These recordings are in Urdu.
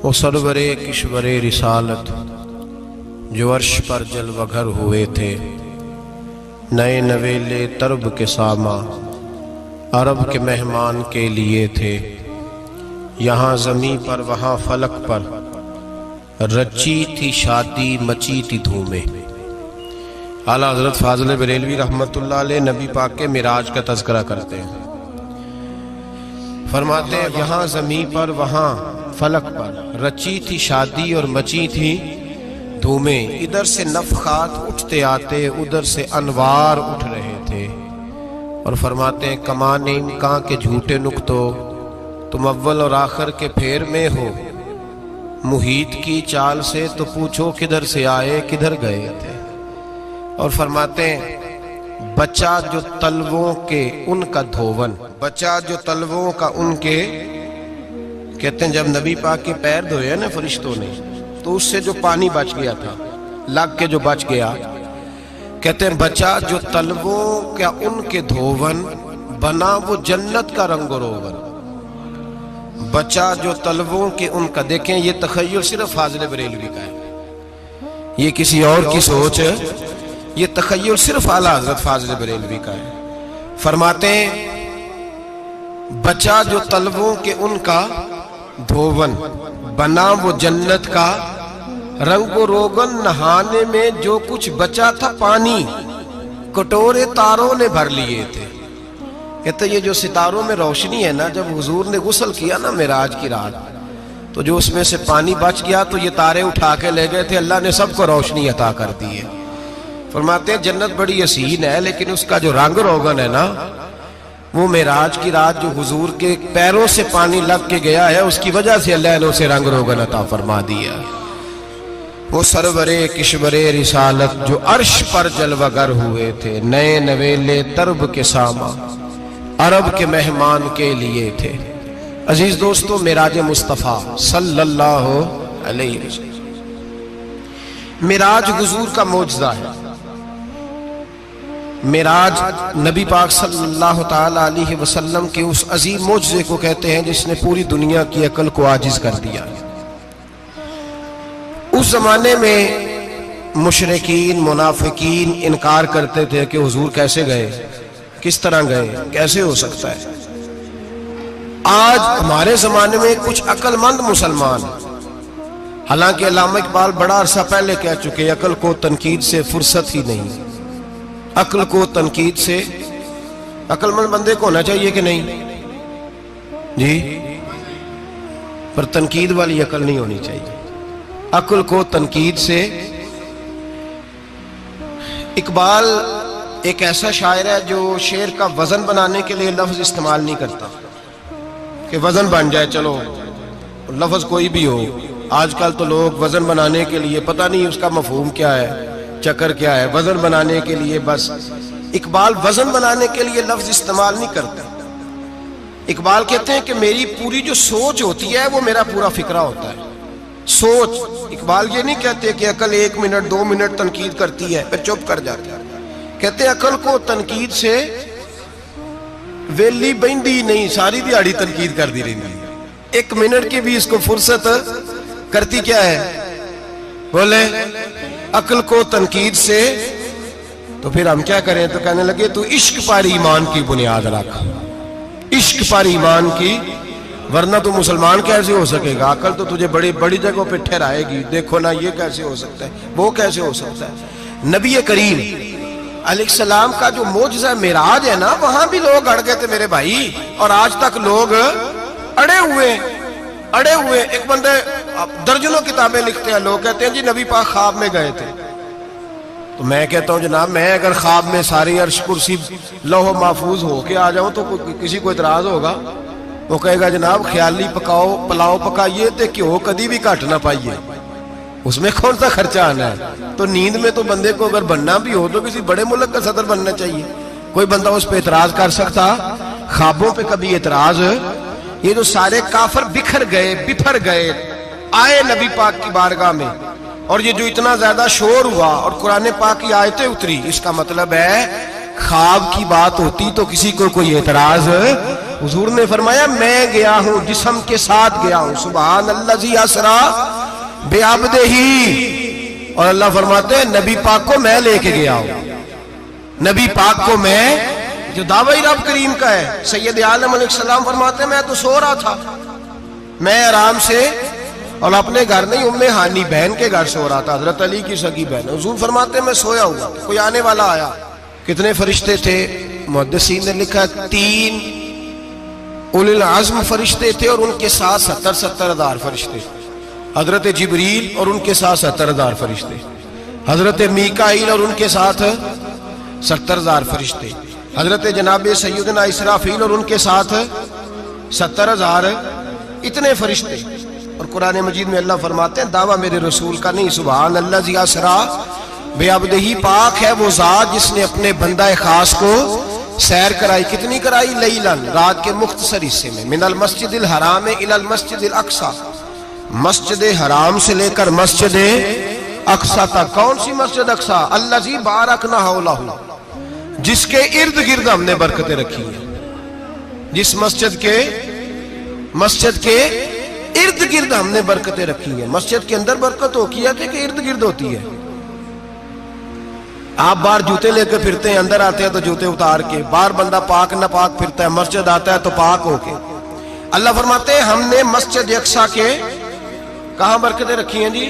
وہ سرورِ کشورِ رسالت جو عرش پر جلوہ گر ہوئے تھے، نئے نویلے طرب کے ساماں عرب کے مہمان کے لیے تھے۔ یہاں زمیں پر وہاں فلک پر رچی تھی شادی مچی تھی دھومیں۔ اعلیٰ حضرت فاضل بریلوی رحمۃ اللہ علیہ نبی پاک کے معراج کا تذکرہ کرتے ہیں، فرماتے ہیں یہاں زمیں پر وہاں فلک پر رچی تھی شادی اور مچی تھی دھومیں۔ ادھر سے نفخات اٹھتے آتے، ادھر سے انوار اٹھ رہے تھے۔ اور فرماتے ہیں کمان امکان کے جھوٹے نکتوں، تم اول اور آخر کے پھیر میں ہو۔ محیط کی چال سے تو پوچھو کدھر سے آئے کدھر گئے تھے۔ اور فرماتے ہیں بچا جو تلووں کے ان کا دھوون، بچا جو تلووں کا ان کے، کہتے ہیں جب نبی پاک کے پیر دھوئے نا فرشتوں نے تو اس سے جو پانی بچ گیا تھا، لگ کے جو بچ گیا، کہتے ہیں بچا جو تلووں کا ان کے دھوون، بنا وہ جنت کا رنگ و روغن۔ بچا جو تلووں کے ان کا، دیکھیں یہ تخیل صرف فاضل بریلوی کا ہے، یہ کسی اور کی سوچ ہے، یہ تخیل صرف اعلیٰ حضرت فاضل بریلوی کا ہے۔ فرماتے ہیں بچا جو تلووں کے ان کا دھوون، بنا وہ جنت کا رنگ و روغن۔ نہانے میں جو کچھ بچا تھا پانی، کٹورے تاروں نے بھر لیے تھے۔ کہتے یہ جو ستاروں میں روشنی ہے نا، جب حضور نے غسل کیا نا معراج کی رات، تو جو اس میں سے پانی بچ گیا تو یہ تارے اٹھا کے لے گئے تھے، اللہ نے سب کو روشنی عطا کر دی ہے۔ فرماتے ہیں جنت بڑی حسین ہے، لیکن اس کا جو رنگ روغن ہے نا، وہ معراج کی رات جو حضور کے پیروں سے پانی لگ کے گیا ہے، اس کی وجہ سے اللہ نے اسے رنگ روغن عطا فرما دیا۔ وہ سرورِ کشورِ رسالت جو عرش پر جلوہ گر ہوئے تھے، نئے نویلے طرب کے ساماں عرب کے مہمان کے لیے تھے۔ عزیز دوستو، معراج مصطفیٰ صلی اللہ علیہ وسلم، معراج حضور کا معجزہ ہے۔ معراج نبی پاک صلی اللہ تعالی علیہ وسلم کے اس عظیم معجزے کو کہتے ہیں جس نے پوری دنیا کی عقل کو عاجز کر دیا۔ اس زمانے میں مشرکین منافقین انکار کرتے تھے کہ حضور کیسے گئے، کس طرح گئے، کیسے ہو سکتا ہے۔ آج ہمارے زمانے میں کچھ عقل مند مسلمان، حالانکہ علامہ اقبال بڑا عرصہ پہلے کہہ چکے عقل کو تنقید سے فرصت ہی نہیں، عقل کو تنقید سے، عقل مند بندے کو ہونا چاہیے کہ نہیں جی، پر تنقید والی عقل نہیں ہونی چاہیے، عقل کو تنقید سے۔ اقبال ایک ایسا شاعر ہے جو شعر کا وزن بنانے کے لیے لفظ استعمال نہیں کرتا کہ وزن بن جائے، چلو لفظ کوئی بھی ہو۔ آج کل تو لوگ وزن بنانے کے لیے پتہ نہیں اس کا مفہوم کیا ہے، چکر کیا ہے، وزن بنانے کے لیے بس۔ اقبال وزن بنانے کے لیے لفظ استعمال نہیں کرتا۔ اقبال کہتے ہیں کہ میری پوری جو سوچ ہوتی ہے وہ میرا پورا فکرہ ہوتا ہے، سوچ۔ اقبال یہ نہیں کہتے کہ عقل 1 منٹ 2 منٹ تنقید کرتی ہے پھر چپ کر جاتی ہے، کہتے ہیں عقل کو تنقید سے ویلی بہندی نہیں، ساری دیہڑی تنقید کر دی رہی، 1 منٹ کی بھی اس کو فرصت کرتی کیا ہے، بولے عقل کو تنقید سے۔ تو پھر ہم کیا کریں، تو کہنے لگے تو عشق پر ایمان کی بنیاد رکھ، عشق پر ایمان کی، ورنہ تو مسلمان کیسے ہو سکے گا، عقل تو تجھے بڑی بڑی جگہوں پہ ٹھہرائے گی، دیکھو نا یہ کیسے ہو سکتا ہے، وہ کیسے ہو سکتا ہے۔ نبی کریم علیہ السلام کا جو معجزہ معراج ہے نا، وہاں بھی لوگ اڑ گئے تھے میرے بھائی، اور آج تک لوگ اڑے ہوئے۔ ایک بندے درجنوں کتابیں لکھتے ہیں، لوگ کہتے ہیں جی نبی پاک خواب میں گئے تھے، تو میں کہتا ہوں جناب میں اگر خواب میں ساری عرش کرسی لوح محفوظ ہو کے آ جاؤں تو کسی کو اعتراض ہوگا، وہ کہے گا جناب خیالی پلاؤ پکائیے تے کیوں کدی بھی گھٹ نہ پائیے، اس میں کون سا خرچہ آنا ہے۔ تو نیند میں تو بندے کو اگر بننا بھی ہو تو کسی بڑے ملک کا صدر بننا چاہیے، کوئی بندہ اس پہ اعتراض کر سکتا، خوابوں پہ کبھی اعتراض۔ یہ جو سارے کافر بکھر گئے آئے نبی پاک کی بارگاہ میں، اور یہ جو اتنا زیادہ شور ہوا اور قرآن پاک کی آیتیں اتری، اس کا مطلب ہے خواب کی بات ہوتی تو کسی کو کوئی اعتراض؟ حضور نے فرمایا میں گیا ہوں، جسم کے ساتھ گیا ہوں، سبحان الذی اسری بعبدہ، اور اللہ فرماتے ہیں نبی پاک کو میں لے کے گیا ہوں، نبی پاک کو میں، جو دعوی رب کریم کا ہے۔ سید عالم علیہ السلام فرماتے ہیں میں تو سو رہا تھا، میں آرام سے، اور اپنے گھر نہیں، ام ہانی بہن کے گھر سو رہا تھا، حضرت علی کی سگی بہن۔ حضور فرماتے ہیں میں سویا ہوا، کوئی آنے والا آیا۔ کتنے فرشتے تھے؟ محدثین نے لکھا 3 اولی العزم فرشتے تھے، اور ان کے ساتھ 70 ہزار فرشتے، حضرت جبریل اور ان کے ساتھ 70 ہزار فرشتے، حضرت میکائیل اور ان کے ساتھ 70 ہزار فرشتے، حضرت جناب سیدنا اسرافیل اور ان کے ساتھ 70 ہزار، اتنے فرشتے۔ اور قرآن مجید میں اللہ فرماتے ہیں دعویٰ میرے رسول کا نہیں، سبحان الذی اسری بعبدہ، پاک ہے وہ ذات جس نے اپنے بندہ خاص کو سیر کرائی۔ کتنی کرائی؟ لیلاً، رات کے مختصر حصے میں، من المسجد الحرام الی المسجد الاقصی، مسجد حرام سے لے کر مسجد اقصی تک۔ کون سی مسجد اقصی؟ الذی بارکنا حولہ، جس کے ارد گرد ہم نے برکتیں رکھی ہیں، جس مسجد کے ارد گرد ہم نے برکتیں رکھی ہیں۔ مسجد کے اندر برکت ہوتی ہے کہ ارد گرد ہوتی ہے؟ آپ باہر جوتے لے کے پھرتے ہیں، اندر آتے ہیں تو جوتے اتار کے، باہر بندہ پاک نہ پاک پھرتا ہے، مسجد آتا ہے تو پاک ہو کے۔ اللہ فرماتے ہیں ہم نے مسجد اقصی کے کہاں برکتیں رکھی ہیں جی؟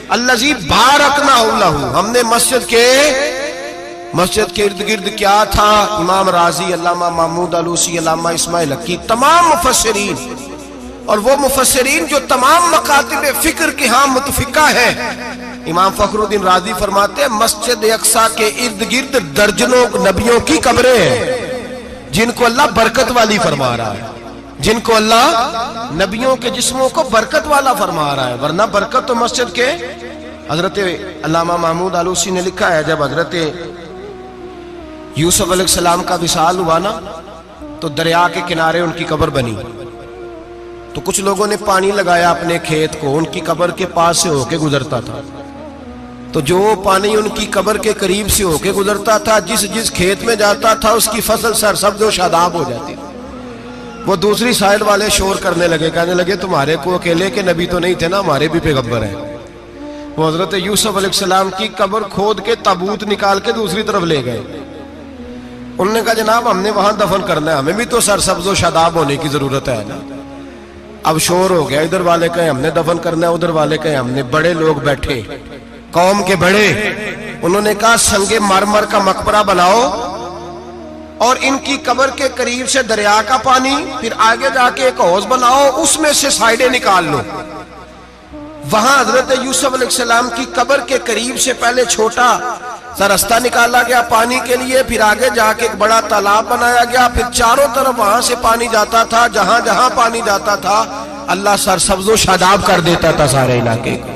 الذی بارکنا حولہ، ہم نے مسجد کے ارد گرد کیا تھا؟ امام رازی، علامہ محمود آلوسی، علامہ اسماعیل حقی، تمام مفسرین، اور وہ مفسرین جو تمام مکاتب فکر کے ہاں متفقہ ہیں۔ امام فخر الدین رازی فرماتے ہیں مسجد اقصی کے ارد گرد درجنوں نبیوں کی قبریں ہیں، جن کو اللہ برکت والی فرما رہا ہے، جن کو اللہ نبیوں کے جسموں کو برکت والا فرما رہا ہے، ورنہ برکت تو مسجد کے۔ حضرت علامہ محمود آلوسی نے لکھا ہے جب حضرت یوسف علیہ السلام کا وصال ہوا نا تو دریا کے کنارے ان کی قبر بنی، تو کچھ لوگوں نے پانی لگایا اپنے کھیت کو، ان کی قبر کے پاس سے ہو کے گزرتا تھا، تو جو پانی ان کی قبر کے قریب سے ہو کے گزرتا تھا، جس کھیت میں جاتا تھا اس کی فصل سرسبز و شاداب ہو جاتی تھی۔ وہ دوسری سائڈ والے شور کرنے لگے، کہنے لگے تمہارے کو اکیلے کے نبی تو نہیں تھے نا، ہمارے بھی پیغمبر ہیں۔ وہ حضرت یوسف علیہ السلام کی قبر کھود کے تابوت نکال کے دوسری طرف لے گئے۔ انہوں نے کہا جناب ہم نے وہاں دفن کرنا ہے، ہمیں بھی تو سرسبز و شاداب ہونے کی ضرورت ہے نا۔ اب شور ہو گیا، ادھر والے کہیں ہم نے دفن کرنا ہے، ادھر والے کہیں ہم نے۔ بڑے لوگ بیٹھے، قوم کے بڑے، انہوں نے کہا سنگ مرمر کا مقبرہ بناؤ اور ان کی قبر کے قریب سے دریا کا پانی، پھر آگے جا کے ایک حوض بناؤ، اس میں سے سائیڈیں نکال لو۔ وہاں حضرت یوسف علیہ السلام کی قبر کے قریب سے پہلے چھوٹا سا رستہ نکالا گیا پانی کے لیے، پھر آگے جا کے ایک بڑا تالاب بنایا گیا، پھر چاروں طرف وہاں سے پانی جاتا تھا، جہاں جہاں پانی جاتا تھا اللہ سرسبز و شاداب کر دیتا تھا سارے علاقے کو۔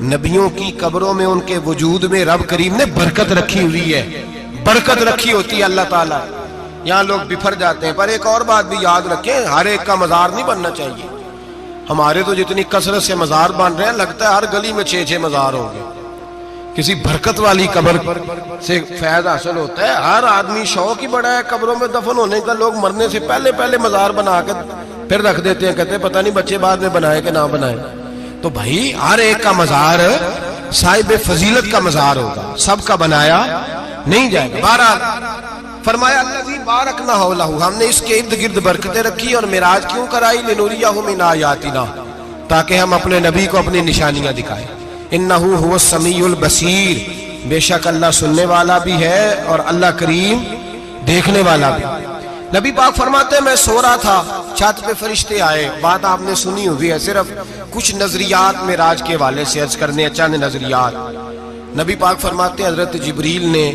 نبیوں کی قبروں میں ان کے وجود میں رب کریم نے برکت رکھی ہوئی ہے، برکت رکھی ہوتی ہے اللہ تعالیٰ۔ یہاں لوگ بفر جاتے ہیں، پر ایک اور بات بھی یاد رکھیں، ہر ایک کا مزار نہیں بننا چاہیے۔ ہمارے تو جتنی کثرت سے مزار بن رہے ہیں، لگتا ہے ہر گلی میں 6 مزار ہوں گے۔ کسی برکت والی قبر سے فیض حاصل ہوتا ہے۔ ہر آدمی شوق ہی بڑا ہے قبروں میں دفن ہونے کا، لوگ مرنے سے پہلے مزار بنا کے پھر رکھ دیتے ہیں، کہتے ہیں پتہ نہیں بچے بعد میں بنائے کہ نہ بنائے۔ تو بھائی ہر ایک کا مزار صاحب فضیلت کا مزار ہوگا، سب کا بنایا نہیں جائے گا۔ بہرحال فرمایا الذی بارکنا حولہ، ہم نے اس کے ارد گرد برکتیں رکھی، اور معراج کیوں کرائی؟ لنریہ من آیاتنا، تاکہ ہم اپنے نبی کو اپنی نشانیاں دکھائیں۔ انہ هو السمیع البصیر، بے شک اللہ سننے والا بھی ہے اور اللہ کریم دیکھنے والا بھی۔ نبی پاک فرماتے ہیں میں سو رہا تھا، چھت پہ فرشتے آئے، بات آپ نے سنی ہوئی ہے، صرف کچھ نظریات معراج کے حوالے سے عرض کرنے، چند نظریات۔ نبی پاک فرماتے ہیں حضرت جبریل نے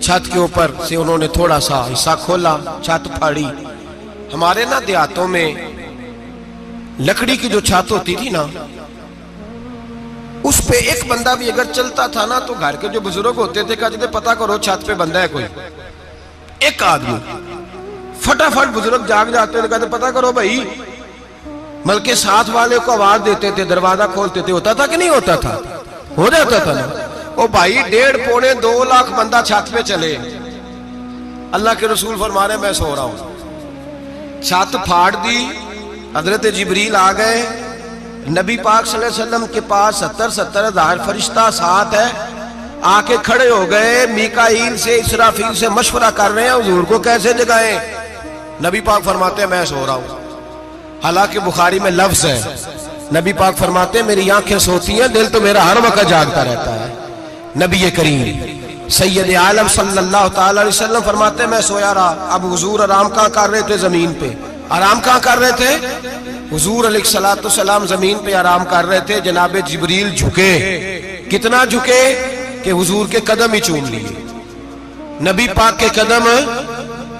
چھت کے اوپر سے انہوں نے تھوڑا سا حصہ کھولا، چھت پھاڑی۔ ہمارے نا دیہاتوں میں لکڑی کی جو چھت ہوتی تھی نا، اس پہ ایک بندہ بھی اگر چلتا تھا نا تو گھر کے جو بزرگ ہوتے تھے کہتے تھے پتہ کرو چھت پہ بندہ ہے کوئی۔ ایک آدمی فٹافٹ بزرگ جاگ جاتے تھے، کہتے پتہ کرو بھائی، بلکہ ساتھ والے کو آواز دیتے تھے، دروازہ کھولتے تھے۔ ہوتا تھا کہ نہیں ہوتا تھا؟ ہو جاتا تھا نا۔ او بھائی 1.5 پونے 2 لاکھ بندہ چھت پہ چلے، اللہ کے رسول فرما رہے میں سو رہا ہوں، چھت پھاڑ دی، حضرت جبریل آ گئے، نبی پاک صلی اللہ علیہ وسلم کے پاس 70 ہزار فرشتہ ساتھ ہے، آ کے کھڑے ہو گئے، میکائیل سے اسرافیل سے مشورہ کر رہے ہیں حضور کو کیسے جگائیں۔ نبی پاک فرماتے ہیں میں سو رہا ہوں۔ حالانکہ بخاری میں لفظ ہے، نبی پاک فرماتے ہیں میری آنکھیں سوتی ہیں، دل تو میرا ہر وقت جاگتا رہتا ہے۔ نبی کریم سید عالم صلی اللہ تعالی علیہ وسلم فرماتے ہیں میں سویا رہا۔ اب حضور آرام کہاں کر رہے تھے؟ زمین پہ۔ آرام کہاں کر رہے تھے؟ حضور علیہ السلام زمین پہ آرام کر رہے تھے، جناب جبریل جھکے، کتنا جھکے کہ حضور کے قدم ہی چوم لیے۔ نبی پاک کے قدم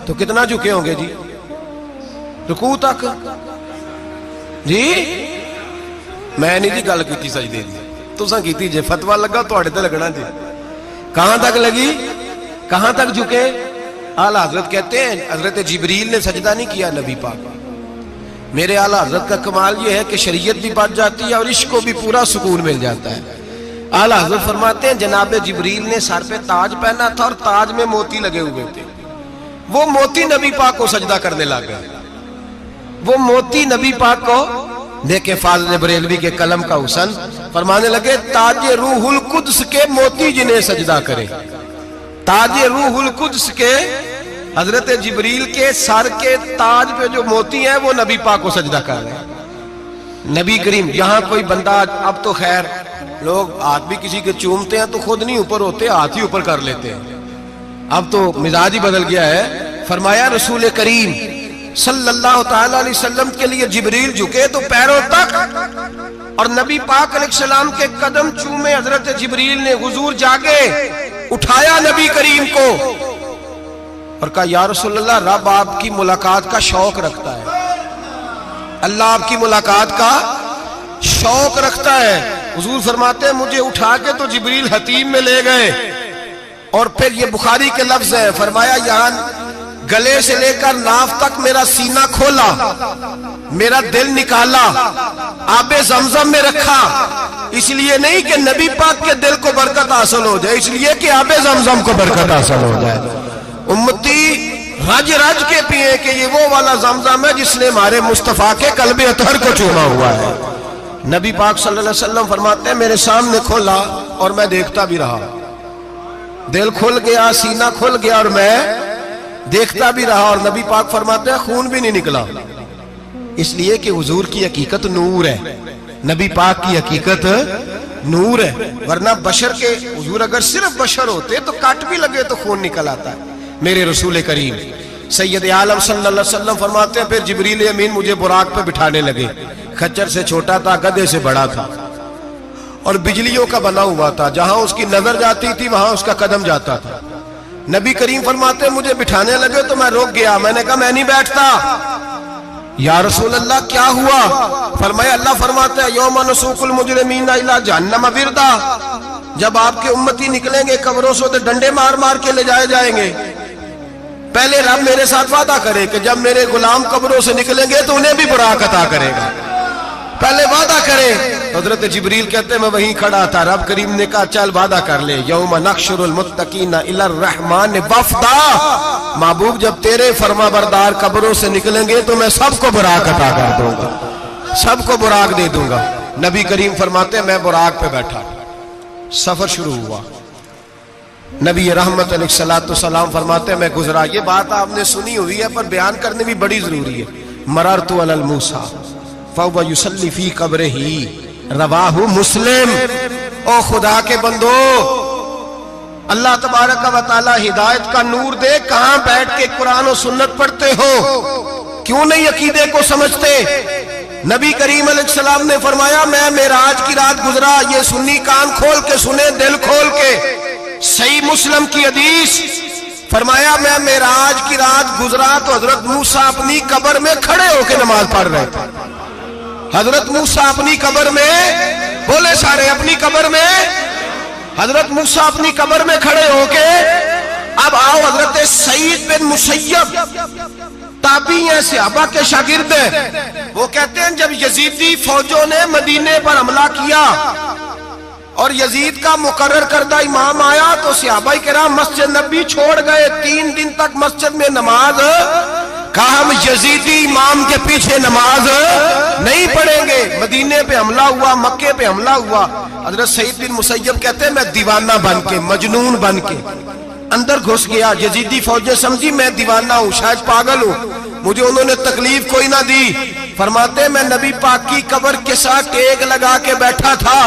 تو کتنا جھکے ہوں گے جی؟ رکوع تک جی؟ میں نہیں جی گل کی سجدے دی، تساں کیتی جے، فتویٰ لگا تواڈے تے لگنا جی۔ کہاں تک لگی؟ کہاں تک جھکے؟ اعلیٰ حضرت کہتے ہیں حضرت جبریل نے سجدہ نہیں کیا نبی پاک۔ میرے اعلیٰ حضرت کا کمال یہ ہے کہ شریعت بھی بچ جاتی ہے اور عشق کو بھی پورا سکون مل جاتا ہے۔ اعلیٰ حضرت فرماتے ہیں جناب جبریل نے سر پہ تاج پہنا تھا اور تاج میں موتی لگے ہوئے تھے، وہ موتی نبی پاک کو سجدہ کرنے لگ گئے، وہ موتی نبی پاک کو دیکھیں۔ فاضل بریلوی کے قلم کا حسن فرمانے لگے تاج روح القدس کے موتی جنہیں سجدہ کرے، تاج روح القدس کے حضرت جبریل کے سر کے تاج پہ جو موتی ہیں وہ نبی پاک کو سجدہ کر رہے ہیں۔ نبی کریم یہاں کوئی بندہ، اب تو خیر لوگ ہاتھ بھی کسی کے چومتے ہیں تو خود نہیں اوپر ہوتے، ہاتھ ہی اوپر کر لیتے ہیں، اب تو مزاج ہی بدل گیا ہے۔ فرمایا رسول کریم صلی اللہ تعالی علیہ وسلم کے لیے جبریل جھکے تو پیروں تک، اور نبی پاک علیہ السلام کے قدم چومے حضرت جبریل نے۔ حضور جاگے، اٹھایا نبی کریم کو اور کہا یا رسول اللہ، رب آپ کی ملاقات کا شوق رکھتا ہے، اللہ آپ کی ملاقات کا شوق رکھتا ہے۔ حضور فرماتے ہیں مجھے اٹھا کے تو جبریل حتیم میں لے گئے، اور پھر یہ بخاری کے لفظ ہے، فرمایا یہاں گلے سے لے کر ناف تک میرا سینہ کھولا، میرا دل نکالا، آب زمزم میں رکھا، اس لیے نہیں کہ نبی پاک کے دل کو برکت حاصل ہو جائے، اس لیے کہ آب زمزم کو برکت حاصل ہو جائے۔ امتی رج رج کے پیئے کہ یہ وہ والا زمزم ہے جس نے ہمارے مصطفیٰ کے قلب اطہر کو چوما ہوا ہے۔ نبی پاک صلی اللہ علیہ وسلم فرماتے ہیں میرے سامنے کھولا اور میں دیکھتا بھی رہا، دل کھل گیا، سینہ کھل گیا اور میں دیکھتا بھی رہا، اور نبی پاک فرماتے ہیں خون بھی نہیں نکلا، اس لیے کہ حضور کی حقیقت نور ہے، نبی پاک کی حقیقت نور ہے، ورنہ بشر کے حضور اگر صرف بشر ہوتے تو کٹ بھی لگے تو خون نکل آتا ہے۔ میرے رسول کریم سید عالم صلی اللہ علیہ وسلم فرماتے ہیں پھر جبریل امین مجھے براق پہ بٹھانے لگے، خچر سے چھوٹا تھا، گدھے سے بڑا تھا، اور بجلیوں کا بنا ہوا تھا، جہاں اس کی نظر جاتی تھی وہاں اس کا قدم جاتا تھا۔ نبی کریم فرماتے ہیں مجھے بٹھانے لگے تو میں رک گیا، میں نے کہا میں نہیں بیٹھتا۔ یا رسول اللہ کیا ہوا؟ فرمایا اللہ فرماتے ہیں یوم نسوق المجرمین الی جہنم وردا، جب آپ کے امتی نکلیں گے قبروں سے تو ڈنڈے مار مار کے لے جائے جائیں گے۔ پہلے رب میرے ساتھ وعدہ کرے کہ جب میرے غلام قبروں سے نکلیں گے تو انہیں بھی براق عطا کرے گا، پہلے وعدہ کرے۔ حضرت جبریل کہتے ہیں میں وہیں کھڑا تھا، رب کریم نے کہا چل وعدہ کر لے، یوم نحشر المتقین الی الرحمن وفدا، محبوب جب تیرے فرما بردار قبروں سے نکلیں گے تو میں سب کو براق عطا کر دوں گا، سب کو براق دے دوں گا۔ نبی کریم فرماتے ہیں میں براق پہ بیٹھا، سفر شروع ہوا، نبی رحمت علیہ السلام فرماتے ہیں میں گزرا۔ یہ بات آپ نے سنی ہوئی ہے پر بیان کرنے بھی بڑی ضروری ہے۔ مررت علی الموسیٰ فہو یصلی فی قبرہ، رواہ مسلم۔ او خدا کے بندو، اللہ تبارک و تعالی ہدایت کا نور دے، کہاں بیٹھ کے قرآن و سنت پڑھتے ہو؟ کیوں نہیں عقیدے کو سمجھتے؟ نبی کریم علیہ السلام نے فرمایا میں معراج کی رات گزرا، یہ سنی کان کھول کے سنے، دل کھول کے، صحیح مسلم کی حدیث، فرمایا میں معراج کی رات گزرا تو حضرت موسیٰ اپنی قبر میں کھڑے ہو کے نماز پڑھ رہے تھے۔ حضرت موسیٰ اپنی قبر میں، بولے سارے اپنی قبر میں، حضرت موسیٰ اپنی قبر میں کھڑے ہو کے۔ اب آؤ حضرت سعید بن مسیب تابعی ہیں، صحابہ کے شاگرد ہیں، وہ کہتے ہیں جب یزیدی فوجوں نے مدینے پر حملہ کیا اور یزید کا مقرر کردہ امام آیا تو صحابہ کرام مسجد نبی چھوڑ گئے، 3 دن تک مسجد میں نماز، کہا ہم یزیدی امام کے پیچھے نماز نہیں پڑھیں گے۔ مدینے پہ حملہ ہوا، مکے پہ حملہ ہوا، حضرت سعید بن مسیب کہتے ہیں میں دیوانہ بن کے، مجنون بن کے اندر گھس گیا۔ یزیدی فوجیں سمجھی میں دیوانہ ہوں، شاید پاگل ہوں، مجھے انہوں نے تکلیف کوئی نہ دی۔ فرماتے ہیں میں نبی پاک کی قبر کے ساتھ ٹیک لگا کے بیٹھا تھا،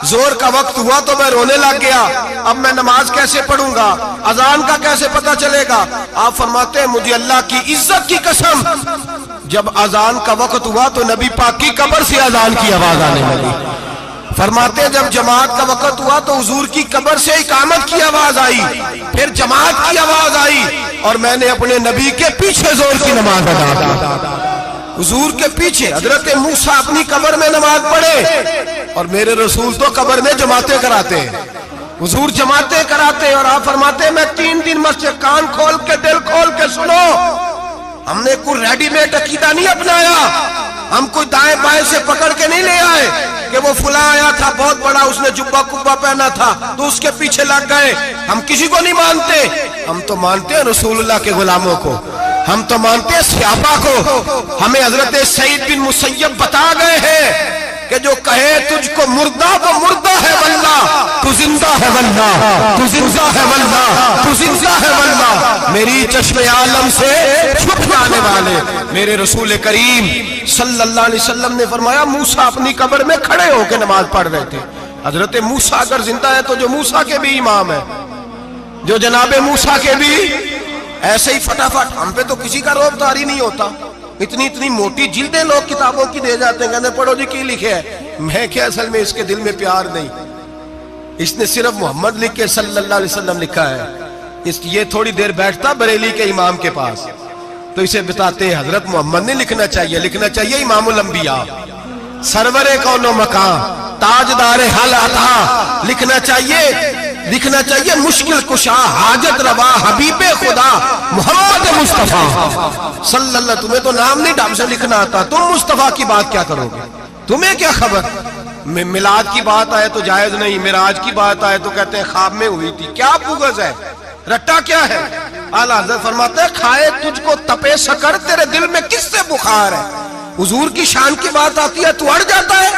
زور کا وقت ہوا تو میں رونے لگ گیا، اب میں نماز کیسے پڑھوں گا، اذان کا کیسے پتہ چلے گا؟ آپ فرماتے ہیں مجھے اللہ کی عزت کی قسم، جب اذان کا وقت ہوا تو نبی پاک کی قبر سے اذان کی آواز آنے لگی۔ فرماتے ہیں جب جماعت کا وقت ہوا تو حضور کی قبر سے اقامت کی آواز آئی، پھر جماعت کی آواز آئی، اور میں نے اپنے نبی کے پیچھے زور کی نماز ادا کی۔ حضور کے پیچھے حضرت موسیٰ اپنی قبر میں نماز پڑھے، اور میرے رسول تو قبر میں جماعتیں کراتے ہیں، حضور جماعتیں کراتے ہیں۔ اور آپ فرماتے ہیں میں 3 دن مسجد، کان کھول کے دل کھول کے سنو، ہم نے کوئی ریڈی میڈ عقیدہ نہیں اپنایا، ہم کوئی دائیں بائیں سے پکڑ کے نہیں لے آئے کہ وہ فلاں آیا تھا بہت بڑا، اس نے جبہ کبہ پہنا تھا تو اس کے پیچھے لگ گئے۔ ہم کسی کو نہیں مانتے، ہم تو مانتے ہیں رسول اللہ کے غلاموں کو، ہم تو مانتے ہیں صحابہ کو۔ ہمیں حضرت سعید بن مسیب بتا گئے ہیں کہ جو کہے تجھ کو مردہ وہ مردہ ہے واللہ، تو زندہ ہے واللہ، تو زندہ ہے واللہ، تو زندہ ہے واللہ، میری چشم عالم سے چھپ جانے والے میرے رسول کریم صلی اللہ علیہ وسلم نے فرمایا موسیٰ اپنی قبر میں کھڑے ہو کے نماز پڑھ رہے تھے۔ حضرت موسیٰ اگر زندہ ہے تو جو موسیٰ کے بھی امام ہے، جو جناب موسیٰ کے بھی ایسے ہی فٹافٹ، ہم پہ تو کسی کا روب طاری نہیں ہوتا، اتنی موٹی جلدیں لوگ کتابوں کی دے جاتے ہیں، کہتے ہیں پڑھو جی کی لکھے ہے، میں کیا اصل میں اس کے دل میں پیار نہیں، اس نے صرف محمد لکھ کے صلی اللہ علیہ وسلم لکھا ہے۔ یہ تھوڑی دیر بیٹھتا بریلی کے امام کے پاس تو اسے بتاتے ہیں حضرت محمد نے لکھنا چاہیے، لکھنا چاہیے امام الانبیاء، سرور کون و مکان، تاجدار حل عطا، لکھنا چاہیے مشکل کشا، حاجت روا، حبیب خدا محمد مصطفیٰ صلی اللہ۔ تمہیں تو نام نہیں ڈھنگ سے لکھنا آتا، تم مصطفیٰ کی بات کیا کرو گے، تمہیں کیا خبر؟ میلاد کی بات آئے تو جائز نہیں، معراج کی بات آئے تو کہتے ہیں خواب میں ہوئی تھی، کیا بغض ہے، رٹا کیا ہے؟ اعلیٰ حضرت فرماتے ہیں کھائے تجھ کو تپے سکر، تیرے دل میں کس سے بخار ہے؟ حضور کی شان کی بات آتی ہے تو اڑ جاتا ہے۔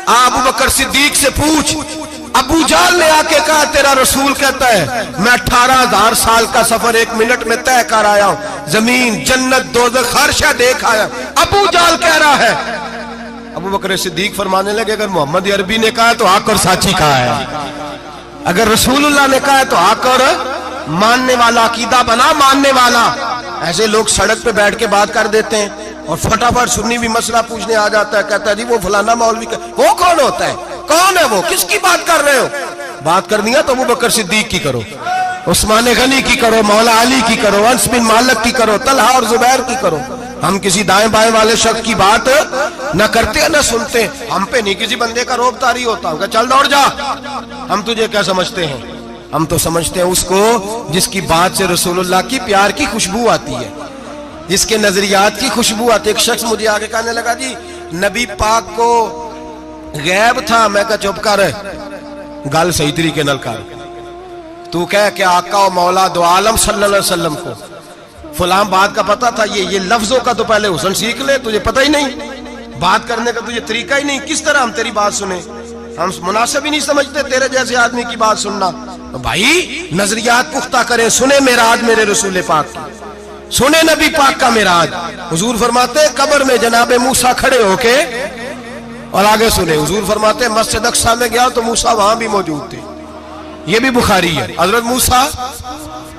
ابو بکر صدیق سے پوچھ، ابو جہل نے آ کے کہا تیرا رسول کہتا ہے میں 18,000 سال کا سفر 1 منٹ میں طے کر آیا ہوں، زمین جنت دوزخ ہر شے دیکھ آیا۔ ابو جہل کہہ رہا ہے، ابو بکر صدیق فرمانے لگے اگر محمد عربی نے کہا تو حق اور سچی کہا ہے، اگر رسول اللہ نے کہا تو حق اور ماننے والا، عقیدہ بنا ماننے والا۔ ایسے لوگ سڑک پہ بیٹھ کے بات کر دیتے ہیں اور فٹافٹ سنی بھی مسئلہ پوچھنے آ جاتا ہے، کہتا ہے جی وہ فلانا مولوی، وہ کون ہوتا ہے، کون ہے وہ، کس کی بات کر رہے ہو؟ بات کرنی ہے تو ابو بکر صدیق کی کرو، عثمان غنی کی کرو، مولا علی کی کرو، انس بن مالک کی کرو، طلحہ اور زبیر کی کرو۔ ہم کسی دائیں بائیں والے شخص کی بات نہ کرتے نہ سنتے، ہم پہ نہیں کسی بندے کا روب طاری ہوتا، کہ چل دوڑ جا، ہم تجھے کیا سمجھتے ہیں؟ ہم تو سمجھتے ہیں اس کو جس کی بات سے رسول اللہ کی پیار کی خوشبو آتی ہے، جس کے نظریات کی خوشبو آتی ہے۔ ایک شخص مجھے آگے کہنے لگا جی نبی پاک کو غیب تھا، میں کہا چپ کر، گل صحیح طریقے نال کر، تو کہہ کہ آقا و مولا دو عالم صلی اللہ علیہ وسلم کو فلاں بات کا پتہ تھا، یہ لفظوں کا تو پہلے حسن سیکھ لے، تجھے پتہ ہی نہیں، بات کرنے کا تجھے طریقہ ہی نہیں، کس طرح ہم تیری بات سنیں؟ ہم مناسب ہی نہیں سمجھتے تیرے جیسے آدمی کی بات سننا۔ بھائی نظریات پختہ کریں، سنیں معراج میرے رسول پاک کی، سنیں نبی پاک کا معراج۔ حضور فرماتے قبر میں جناب موسیٰ کھڑے ہو کے، اور آگے سنیں حضور فرماتے مسجد اقصی میں گیا تو موسیٰ وہاں بھی موجود تھے، یہ بھی بخاری ہے، حضرت موسیٰ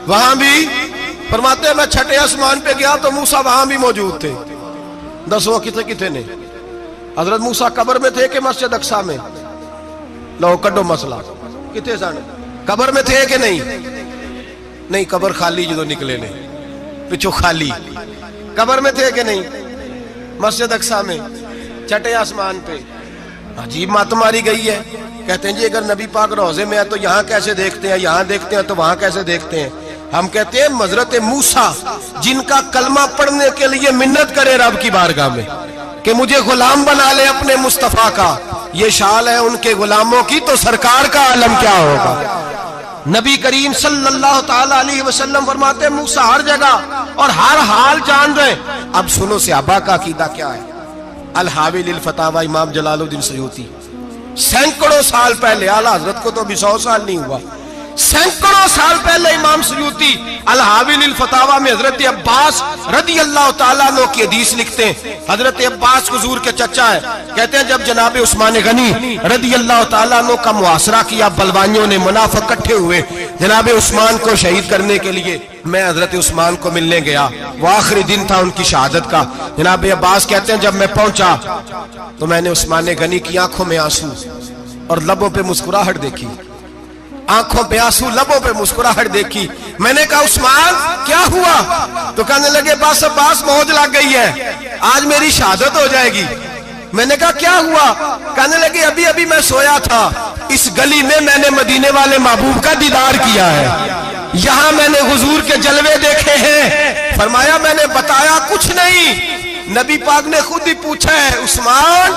وہاں بھی، فرماتے میں 6 آسمان پہ گیا تو موسیٰ وہاں بھی موجود تھے۔ 10 کتنے نے حضرت موسیٰ قبر میں تھے کہ مسجد اقصی میں؟ لو کڈو مسئلہ، کتنے سن قبر میں تھے کہ نہیں؟ قبر خالی جدو نکلے نے پچھو خالی، قبر میں تھے کہ نہیں؟ مسجد اقصی میں 6 آسمان پہ۔ عجیب مات ماری گئی ہے، کہتے ہیں جی اگر نبی پاک روضے میں ہے تو یہاں کیسے دیکھتے ہیں، یہاں دیکھتے ہیں تو وہاں کیسے دیکھتے ہیں؟ ہم کہتے ہیں حضرت موسیٰ جن کا کلمہ پڑھنے کے لیے منت کرے رب کی بارگاہ میں کہ مجھے غلام بنا لے اپنے مصطفیٰ کا، یہ شال ہے ان کے غلاموں کی تو سرکار کا عالم کیا ہوگا؟ نبی کریم صلی اللہ تعالی علیہ وسلم فرماتے ہیں موسیٰ ہر جگہ اور ہر حال جان رہے. اب سنو صحابہ کا عقیدہ کیا ہے. الحاوی للفتاوی امام جلال الدین سیوطی سینکڑوں سال پہلے، اعلیٰ حضرت کو تو ابھی 100 سال نہیں ہوا، سینکڑوں سال پہلے امام سیوطی الحاوی للفتاوی میں حضرت عباس رضی اللہ تعالیٰ عنہ کی حدیث لکھتے ہیں. حضرت عباس حضور کے چچا ہے. کہتے ہیں جب جناب عثمان غنی رضی اللہ تعالیٰ عنہ کا محاصرہ کیا، بلوانیوں نے منافق اکٹھے ہوئے جناب عثمان کو شہید کرنے کے لیے، میں حضرت عثمان کو ملنے گیا، وہ آخری دن تھا ان کی شہادت کا. جناب عباس کہتے ہیں جب میں پہنچا تو میں نے عثمان غنی کی آنکھوں میں آنسو اور لبوں پہ مسکراہٹ دیکھی، آنکھوں پہ آنسو لبوں پہ مسکراہٹ دیکھی. میں نے کہا عثمان کیا ہوا؟ تو کہنے لگے بس عباس موج لگ گئی ہے، آج میری شہادت ہو جائے گی. میں نے کہا کیا ہوا؟ کہنے لگے ابھی ابھی میں سویا تھا، اس گلی میں میں نے مدینے والے محبوب کا دیدار کیا ہے، یہاں میں نے حضور کے جلوے دیکھے ہیں. فرمایا میں نے بتایا کچھ نہیں. نبی پاک نے خود ہی پوچھا ہے عثمان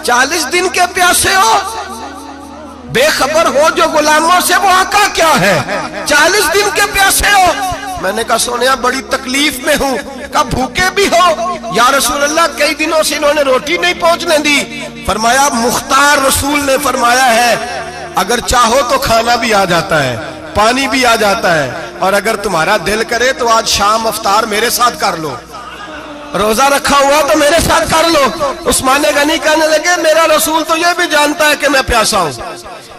40 دن کے پیاسے ہو؟ بے خبر ہو جو غلاموں سے، وہ آقا کیا ہے؟ 40 دن کے پیاسے ہو؟ میں نے کہا سونیا بڑی تکلیف میں ہوں. کہا بھوکے بھی ہو؟ یا رسول اللہ کئی دنوں سے انہوں نے روٹی نہیں پہنچنے دی. فرمایا مختار رسول نے فرمایا ہے اگر چاہو تو کھانا بھی آ جاتا ہے، پانی بھی آ جاتا ہے، اور اگر تمہارا دل کرے تو آج شام افطار میرے ساتھ کر لو، روزہ رکھا ہوا تو میرے ساتھ کر لو. عثمان غنی کہنے لگے میرا رسول تو یہ بھی جانتا ہے کہ میں پیاسا ہوں،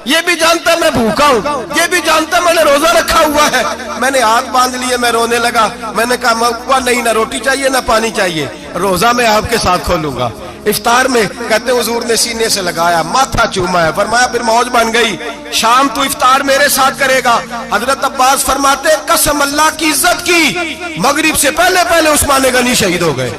یہ بھی جانتا ہے میں بھوکا ہوں، یہ بھی جانتا ہے میں نے روزہ رکھا ہوا ہے. میں نے ہاتھ باندھ لیے، میں رونے لگا. میں نے کہا نہیں، نہ روٹی چاہیے نہ پانی چاہیے، روزہ میں آپ کے ساتھ کھولوں گا. افطار میں کہتے حضور نے سینے سے لگایا، ماتھا چوما ہے. فرمایا پھر موج بن گئی، شام تو افطار میرے ساتھ کرے گا. حضرت عباس فرماتے قسم اللہ کی عزت کی مغرب سے پہلے پہلے عثمان غنی شہید ہو گئے.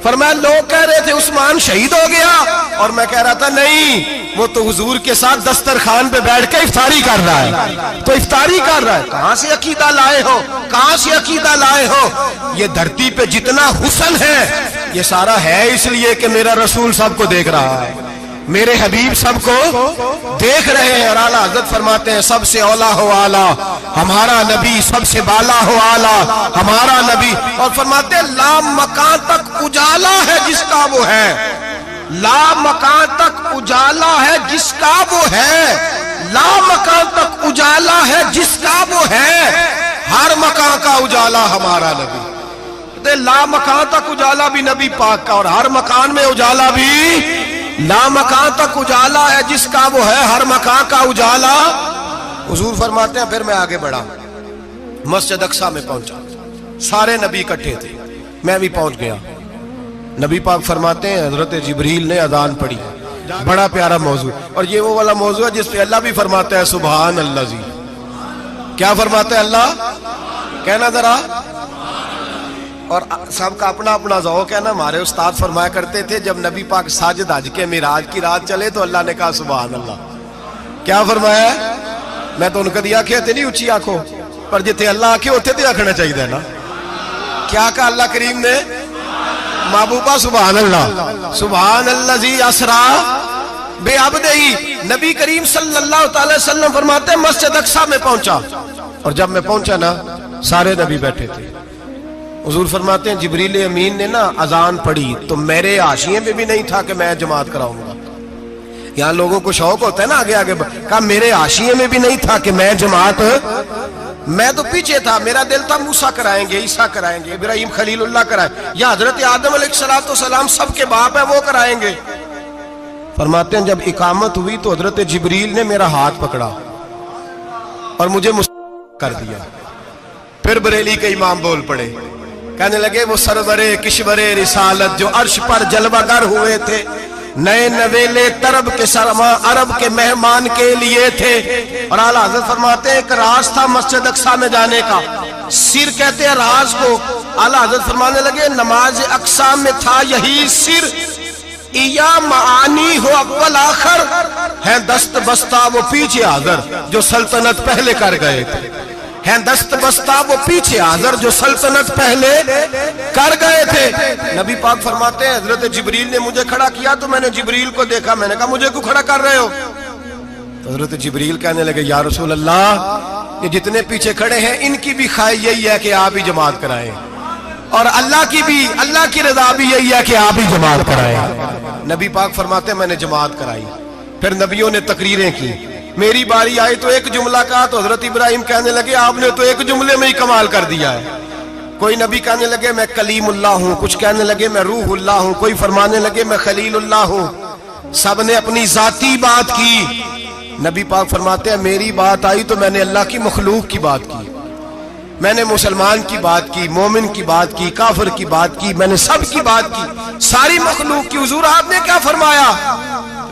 فرمایا لوگ کہہ رہے تھے عثمان شہید ہو گیا، اور میں کہہ رہا تھا نہیں، وہ تو حضور کے ساتھ دسترخوان پہ بیٹھ کے افطاری کر رہا ہے. تو افطاری کر رہا ہے. کہاں سے عقیدہ لائے ہو؟ کہاں سے عقیدہ لائے ہو؟ یہ دھرتی پہ جتنا حسن ہے یہ سارا ہے اس لیے کہ میرا رسول سب کو دیکھ رہا ہے، میرے حبیب سب کو دیکھ رہے ہیں. اور اعلیٰ حضرت فرماتے ہیں سب سے اولا ہو اعلیٰ ہمارا نبی، سب سے بالا ہو اعلیٰ ہمارا نبی. اور فرماتے ہیں لا مکان تک اجالا ہے جس کا وہ ہے، لا مکان تک اجالا ہے جس کا وہ ہے، لا مکان تک اجالا ہے جس کا وہ ہے، ہر مکان کا اجالا ہمارا نبی. لا مکان تک اجالا بھی نبی پاک کا، اور ہر مکان میں اجالا بھی، لا مکان تک اجالا ہے جس کا وہ ہے، ہر مکان کا اجالا. حضور فرماتے ہیں پھر میں آگے بڑھا، مسجد اقصی میں پہنچا، سارے نبی اکٹھے تھے، میں بھی پہنچ گیا. نبی پاک فرماتے ہیں حضرت جبریل نے اذان پڑھی. بڑا پیارا موضوع، اور یہ وہ والا موضوع ہے جس پہ اللہ بھی فرماتا ہے سبحان اللہ جی. کیا فرماتا ہے اللہ؟ کہنا ذرا. اور سب کا اپنا اپنا ذوق ہے نا. ہمارے استاد فرمایا کرتے تھے جب نبی پاک ساجد حج کے معراج کی رات چلے تو اللہ نے کہا سبحان اللہ. کیا فرمایا؟ میں تو ان کا دیا کہتے نہیں اچھی آنکھوں پر جتنے اللہ آنکھیں ہوتے تھے آنکھنا چاہیے نا. کیا کہا اللہ کریم نے؟ محبوبہ سبحان اللہ. سبحان اللہ زی اسرا بے عبدہی. نبی کریم صلی اللہ تعالی وسلم فرماتے ہیں مسجد اقصی میں پہنچا، اور جب میں پہنچا نا سارے نبی بیٹھے تھے. حضور فرماتے ہیں جبریل امین نے نا اذان پڑھی تو میرے حاشیے میں بھی نہیں تھا کہ میں جماعت کراؤں گا. یہاں لوگوں کو شوق ہوتا ہے نا آگے آگے، کہا میرے حاشیے میں بھی نہیں تھا کہ میں جماعت، میں تو پیچھے تھا. میرا دل تھا موسیٰ کرائیں گے، عیسیٰ کرائیں گے، ابراہیم خلیل اللہ کرائیں، یا حضرت آدم علیہ السلام سب کے باپ ہے وہ کرائیں گے. فرماتے ہیں جب اقامت ہوئی تو حضرت جبریل نے میرا ہاتھ پکڑا اور مجھے کر دیا. پھر بریلی کے امام بول پڑے، کہنے لگے وہ سرور کشور رسالت جو عرش پر جلوہ گر ہوئے تھے، نئے نویلے طرب کے سرما عرب کے مہمان کے لیے تھے. اور اعلیٰ حضرت فرماتے ہیں ایک راز تھا مسجد اقصی میں جانے کا، سر کہتے ہیں راز کو. اعلیٰ حضرت فرمانے لگے نماز اقصی میں تھا یہی سر، ایا معانی ہو اول آخر، ہے دست بستہ وہ پیچھے حاضر جو سلطنت پہلے کر گئے تھے. ہیں دست بستہ وہ پیچھے حاضر جو سلطنت پہلے کر گئے تھے۔ نبی پاک فرماتے ہیں حضرت جبریل نے مجھے کھڑا کیا تو میں نے جبریل کو دیکھا، میں نے کہا مجھے کیوں کھڑا کر رہے ہو؟ تو حضرت جبریل کہنے لگے یا رسول اللہ یہ جتنے پیچھے کھڑے ہیں ان کی بھی خواہش یہی ہے کہ آپ ہی جماعت کرائیں، اور اللہ کی رضا بھی یہی ہے کہ آپ ہی جماعت کرائیں۔ نبی پاک فرماتے ہیں میں نے جماعت کرائی، پھر نبیوں نے تقریریں کی، میری باری آئی تو ایک جملہ کہا تو حضرت ابراہیم کہنے لگے آپ نے تو ایک جملے میں ہی کمال کر دیا ہے۔ کوئی نبی کہنے لگے میں کلیم اللہ ہوں، کچھ کہنے لگے میں روح اللہ ہوں، کوئی فرمانے لگے میں خلیل اللہ ہوں، سب نے اپنی ذاتی بات کی۔ نبی پاک فرماتے ہیں میری بات آئی تو میں نے اللہ کی مخلوق کی بات کی، میں نے مسلمان کی بات کی، مومن کی بات کی، کافر کی بات کی، میں نے سب کی بات کی، ساری مخلوق کی۔ حضور آپ نے کیا فرمایا؟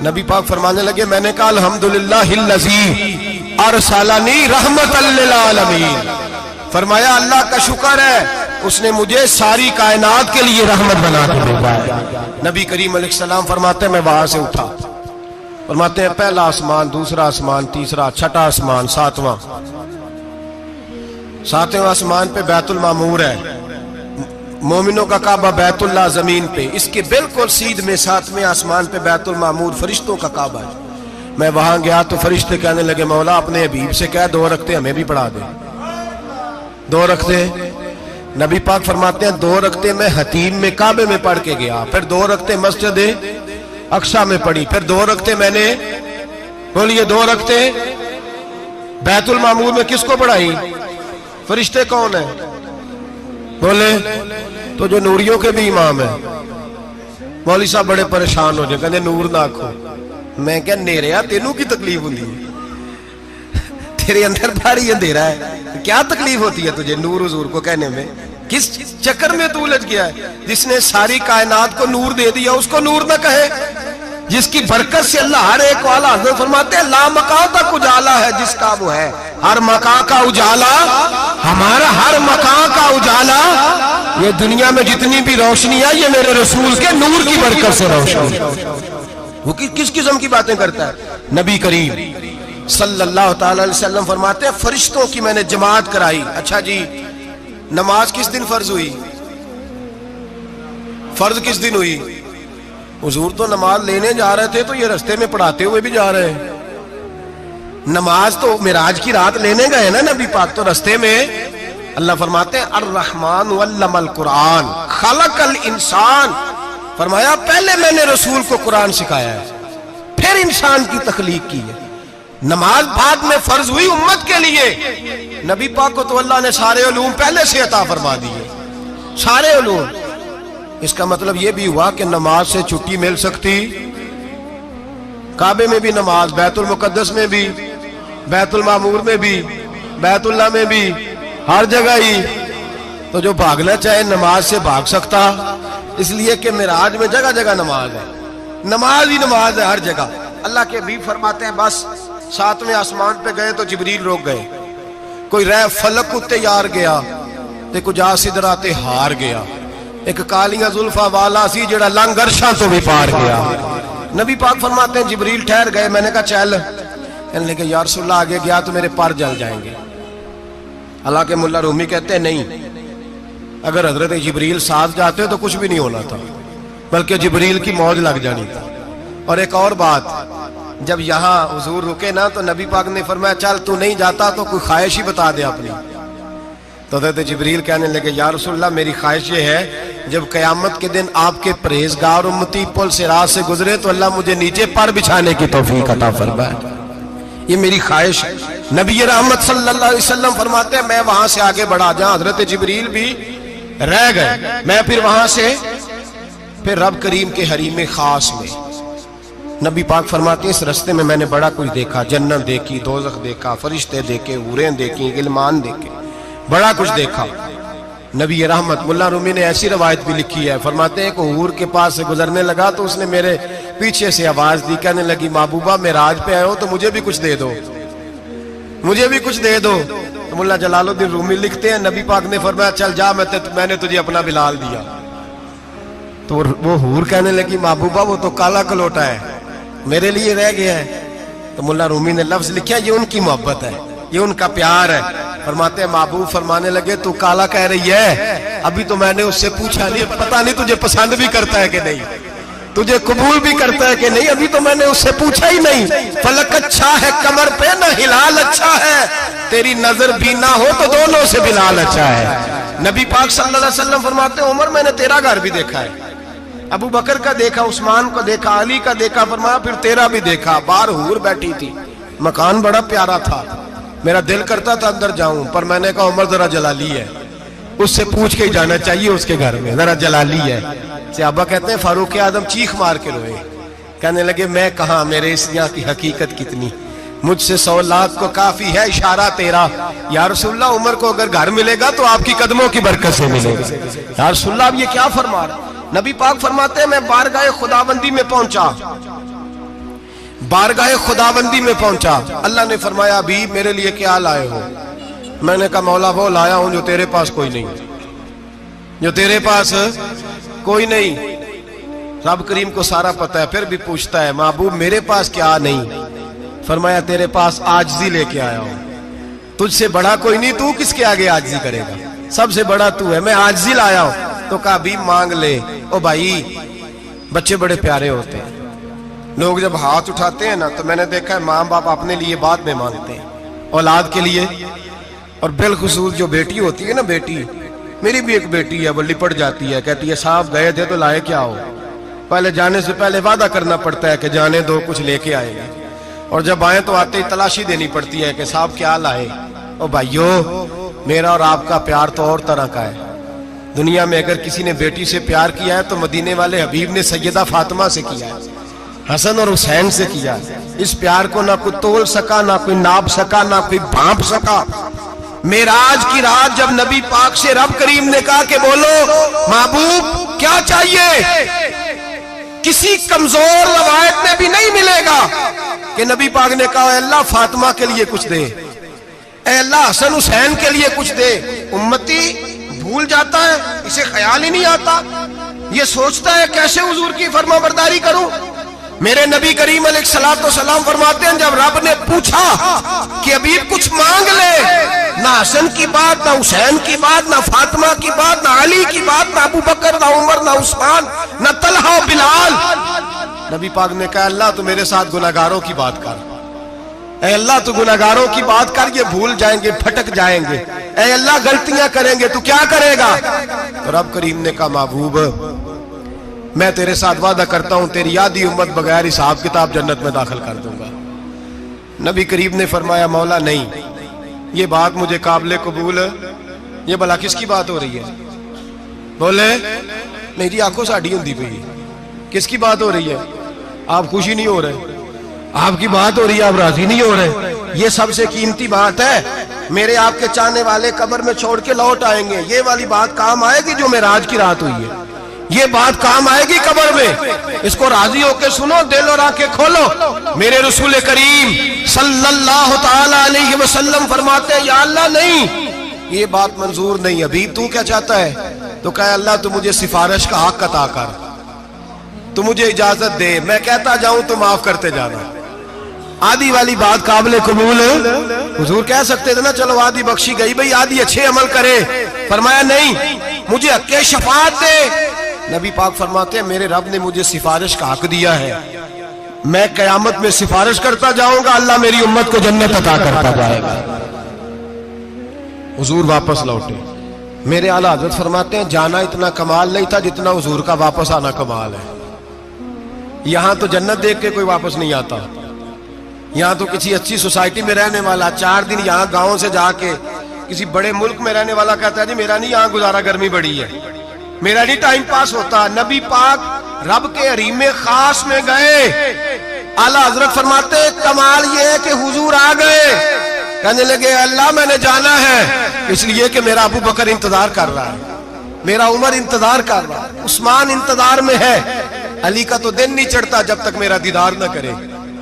نبی پاک فرمانے لگے میں نے کہا الحمدللہ الذی ارسلنی رحمۃ للعالمین، فرمایا اللہ کا شکر ہے اس نے مجھے ساری کائنات کے لیے رحمت بنا کے بھیجا ہے۔ نبی کریم علیہ السلام فرماتے ہیں میں وہاں سے اٹھا، فرماتے ہیں پہلا آسمان، دوسرا آسمان، تیسرا، چھٹا آسمان، ساتواں آسمان پہ بیت المعمور ہے، مومنوں کا کعبہ بیت اللہ زمین پہ، اس کے بالکل سیدھ میں ساتویں آسمان پہ بیت المعمور فرشتوں کا کعبہ ہے۔ میں وہاں گیا تو فرشتے کہنے لگے مولا اپنے حبیب سے کہہ 2 رکعتیں ہمیں بھی پڑھا دے، 2 رکعتیں۔ نبی پاک فرماتے ہیں 2 رکعتیں میں حتیم میں کعبے میں پڑھ کے گیا، پھر 2 رکعتیں مسجد اقصی میں پڑھی، پھر 2 رکعتیں میں نے بولیے 2 رکعتیں بیت المعمور میں کس کو پڑھائی؟ فرشتے کون ہیں بولے؟ تو جو نوریوں کے بھی امام ہیں۔ مولوی صاحب بڑے پریشان ہو جائے، کہنے نور نہ آکھو۔ میں کہا نیریا تینوں کی تکلیف ہوتی ہے، تیرے اندر بھاری اندھیرا ہے، کیا تکلیف ہوتی ہے تجھے نور حضور کو کہنے میں؟ کس چکر میں تو الجھ گیا ہے؟ جس نے ساری کائنات کو نور دے دیا اس کو نور نہ کہے؟ جس کی برکت سے اللہ ہر ایک والا، حضرت فرماتے ہیں لا مکان تک اجالا ہے جس کا وہ ہے، ہر مکان کا اجالا ہمارا، ہر مکان کا اجالا، یہ دنیا میں جتنی بھی روشنی ہے یہ میرے رسول کے نور کی برکت سے روشنی۔ وہ کس قسم کی باتیں کرتا ہے؟ نبی کریم صلی اللہ تعالی علیہ وسلم فرماتے ہیں فرشتوں کی میں نے جماعت کرائی۔ اچھا جی نماز کس دن فرض ہوئی؟ فرض کس دن ہوئی؟ حضور تو نماز لینے جا رہے تھے تو یہ رستے میں پڑھاتے ہوئے بھی جا رہے ہیں۔ نماز تو معراج کی رات لینے گئے نا نبی پاک، تو رستے میں اللہ فرماتے ہیں الرحمن علم القرآن خلق الانسان، فرمایا پہلے میں نے رسول کو قرآن سکھایا ہے پھر انسان کی تخلیق کی ہے۔ نماز بعد میں فرض ہوئی امت کے لیے، نبی پاک کو تو اللہ نے سارے علوم پہلے سے عطا فرما دیے، سارے علوم۔ اس کا مطلب یہ بھی ہوا کہ نماز سے چھٹی مل سکتی، کعبے میں بھی نماز، بیت المقدس میں بھی، بیت المعمور میں بھی، بیت اللہ میں بھی، ہر جگہ ہی۔ تو جو بھاگنا چاہے نماز سے بھاگ سکتا، اس لیے کہ معراج میں جگہ جگہ نماز ہے، نماز ہی نماز ہے ہر جگہ۔ اللہ کے حبیب فرماتے ہیں بس 7ویں آسمان پہ گئے تو جبریل روک گئے، کوئی رہ فلک اتے یار گیا تے کچھ آ سدراتے ہار گیا، ایک کالیاں زلفاں والا سی جڑا لنگ عرشاں تو بھی پار گیا۔ نبی پاک فرماتے ہیں جبریل ٹھہر گئے، میں نے کہا چل، کہنے لگے یا رسول اللہ آگے گیا تو میرے پر جل جائیں گے۔ حالانکہ ملا رومی کہتے ہیں نہیں، اگر حضرت جبریل ساتھ جاتے تو کچھ بھی نہیں ہونا تھا، بلکہ جبریل کی موج لگ جانی تھی۔ اور ایک اور بات، جب یہاں حضور رکے نا تو نبی پاک نے فرمایا چل تو نہیں جاتا تو کوئی خواہش ہی بتا دے اپنی۔ تو حضرت جبریل کہنے لگے یا رسول اللہ میری خواہش یہ ہے جب قیامت کے دن آپ کے پرہیزگار امتی پل صراط سے گزرے تو اللہ مجھے نیچے پر بچھانے کی توفیق عطا فرمائے، یہ میری خواہش ہے۔ نبی رحمت صلی اللہ علیہ وسلم فرماتے ہیں میں وہاں سے آگے بڑھا جہاں حضرت جبریل بھی رہ گئے، میں پھر وہاں سے پھر رب کریم کے حریم خاص میں۔ نبی پاک فرماتے ہیں اس رستے میں نے بڑا کچھ دیکھا، جنت دیکھی، دوزخ دیکھا، فرشتے دیکھے، حوریں دیکھی، غلمان دیکھے، بڑا کچھ دیکھا۔ نبی رحمت ملا رومی نے ایسی روایت بھی لکھی ہے، فرماتے ہیں کہ حور کے پاس سے گزرنے لگا تو اس نے میرے پیچھے سے آواز دی، کہنے لگی محبوبہ معراج پہ آئے ہو تو مجھے بھی کچھ دے دو، مجھے بھی کچھ دے دو۔ تو ملا جلال الدین رومی لکھتے ہیں نبی پاک نے فرمایا چل جا میں نے تجھے اپنا بلال دیا۔ تو وہ حور کہنے لگی محبوبہ وہ تو کالا کلوٹا ہے، میرے لیے رہ گیا ہے۔ تو ملا رومی نے لفظ لکھا یہ ان کی محبت ہے، یہ ان کا پیار ہے۔ فرماتے ہیں محبوب فرمانے لگے تو کالا کہہ رہی ہے، ابھی تو میں نے اس سے پوچھا نہیں، پتہ نہیں تجھے پسند بھی کرتا ہے کہ نہیں، تجھے قبول بھی کرتا ہے کہ نہیں، ابھی تو میں نے اس سے پوچھا ہی نہیں۔ فلک اچھا ہے کمر پہ نہ ہلال اچھا ہے، تیری نظر بھی نہ ہو تو دونوں سے بلال اچھا ہے۔ نبی پاک صلی اللہ علیہ وسلم فرماتے ہیں عمر میں نے تیرا گھر بھی دیکھا ہے، ابو بکر کا دیکھا، عثمان کو دیکھا، علی کا دیکھا، فرمایا پھر تیرا بھی دیکھا، باہر حور بیٹھی تھی، مکان بڑا پیارا تھا، میرا دل کرتا تھا اندر جاؤں، پر میں نے کہا عمر ذرا جلالی ہے، اس سے پوچھ کے ہی جانا چاہیے اس کے گھر میں، ذرا جلالی ہے۔ صحابہ کہتے ہیں فاروق اعظم چیخ مار کے روئے، کہنے لگے میں کہاں، میرے اس یہاں کی حقیقت کتنی، مجھ سے 100 لاکھ کو کافی ہے اشارہ تیرا، یا رسول اللہ عمر کو اگر گھر ملے گا تو آپ کی قدموں کی برکت سے ملے گا۔ یا رسول اللہ اب یہ کیا فرما رہا؟ نبی پاک فرماتے ہیں میں بارگاہ خداوندی میں پہنچا، بارگاہ خداوندی میں پہنچا، اللہ نے فرمایا ابھی میرے لیے کیا لائے ہو؟ میں نے کہا مولا وہ لایا ہوں جو تیرے پاس کوئی نہیں، جو تیرے پاس کوئی نہیں۔ رب کریم کو سارا پتہ ہے، پھر بھی پوچھتا ہے محبوب میرے پاس کیا نہیں؟ فرمایا تیرے پاس عاجزی لے کے آیا ہوں، تجھ سے بڑا کوئی نہیں، تو کس کے آگے عاجزی کرے گا، سب سے بڑا تو ہے، میں عاجزی لایا ہوں۔ تو کہا بھی مانگ لے۔ او بھائی بچے بڑے پیارے ہوتے ہیں، لوگ جب ہاتھ اٹھاتے ہیں نا تو میں نے دیکھا ہے ماں باپ اپنے لیے بعد میں مانگتے ہیں، اولاد کے لیے، اور بالخصوص جو بیٹی ہوتی ہے نا، بیٹی میری بھی ایک بیٹی ہے، وہ لپٹ جاتی ہے، کہتی ہے صاحب گئے تھے تو لائے کیا ہو؟ پہلے جانے سے پہلے وعدہ کرنا پڑتا ہے کہ جانے دو کچھ لے کے آئیں گے، اور جب آئیں تو آتے ہی تلاشی دینی پڑتی ہے کہ صاحب کیا لائے۔ او بھائیو میرا اور آپ کا پیار تو اور طرح کا ہے، دنیا میں اگر کسی نے بیٹی سے پیار کیا ہے تو مدینے والے حبیب نے سیدہ فاطمہ سے کیا ہے، حسن اور حسین سے کیا ہے۔ اس پیار کو نہ کوئی تول سکا، نہ کوئی ناپ سکا، نہ کوئی بھانپ سکا۔ معراج کی رات جب نبی پاک سے رب کریم نے کہا کہ بولو محبوب کیا چاہیے، کسی کمزور روایت میں بھی نہیں ملے گا کہ نبی پاک نے کہا اے اللہ فاطمہ کے لیے کچھ دے، اے اللہ حسن حسین کے لیے کچھ دے۔ امتی بھول جاتا ہے، اسے خیال ہی نہیں آتا، یہ سوچتا ہے کیسے حضور کی فرما برداری کروں۔ میرے نبی کریم علیہ الصلوۃ والسلام فرماتے ہیں جب رب نے پوچھا کہ ابھی کچھ مانگ لے، نہ حسن کی بات، نہ حسین کی بات، نہ فاطمہ کی بات، نہ علی کی بات، نہ ابو بکر، نہ عمر، نہ عثمان، نہ طلحہ و بلال، نبی پاک نے کہا اللہ تو میرے ساتھ گناہگاروں کی بات کر، اے اللہ تو گناہگاروں کی بات کر، یہ بھول جائیں گے، پھٹک جائیں گے، اے اللہ غلطیاں کریں گے تو کیا کرے گا؟ تو رب کریم نے کہا محبوب میں تیرے ساتھ وعدہ کرتا ہوں تیری آدھی امت بغیر حساب کتاب جنت میں داخل کر دوں گا۔ نبی کریم نے فرمایا مولا نہیں، یہ بات مجھے قابل قبول ہے، یہ بھلا کس کی بات ہو رہی ہے؟ بولے میری آنکھوں ساڑھی ہوندی پئی، کس کی بات ہو رہی ہے؟ آپ خوشی نہیں ہو رہے، آپ کی بات ہو رہی ہے، آپ راضی نہیں ہو رہے، یہ سب سے قیمتی بات ہے، میرے آپ کے چاہنے والے قبر میں چھوڑ کے لوٹ آئیں گے، یہ والی بات کام آئے گی جو معراج کی رات ہوئی ہے، یہ بات کام آئے گی قبر میں، اس کو راضی ہو کے سنو، دل اور آنکھیں کھولو۔ میرے رسول کریم صلی اللہ تعالی علیہ وسلم فرماتے ہیں یا اللہ نہیں، یہ بات منظور نہیں، ابھی تو کیا چاہتا ہے؟ تو کہا اللہ تو مجھے سفارش کا حق عطا کر، تو مجھے اجازت دے، میں کہتا جاؤں تو معاف کرتے جانا۔ آدھی والی بات قابل قبول ہے، حضور کہہ سکتے تھے نا چلو آدھی بخشی گئی بھئی آدھی اچھے عمل کرے، فرمایا نہیں مجھے حق شفاعت دے۔ نبی پاک فرماتے ہیں میرے رب نے مجھے سفارش کا حق دیا ہے، میں قیامت میں سفارش کرتا جاؤں گا، اللہ میری امت کو جنت عطا کرتا جائے گا۔ حضور واپس لوٹے، میرے اعلیٰ حضرت فرماتے ہیں جانا اتنا کمال نہیں تھا جتنا حضور کا واپس آنا کمال ہے۔ یہاں تو جنت دیکھ کے کوئی واپس نہیں آتا، یہاں تو کسی اچھی سوسائٹی میں رہنے والا 4 دن یہاں گاؤں سے جا کے کسی بڑے ملک میں رہنے والا کہتا ہے جی میرا نہیں یہاں گزارا، گرمی بڑی ہے، میرا نہیں ٹائم پاس ہوتا۔ نبی پاک رب کے حریم خاص میں گئے، اعلیٰ حضرت فرماتے کمال یہ ہے کہ حضور آ گئے، کہنے لگے اللہ میں نے جانا ہے اس لیے کہ میرا ابو بکر انتظار کر رہا ہے، میرا عمر انتظار کر رہا ہے، عثمان انتظار میں ہے، علی کا تو دن نہیں چڑھتا جب تک میرا دیدار نہ کرے،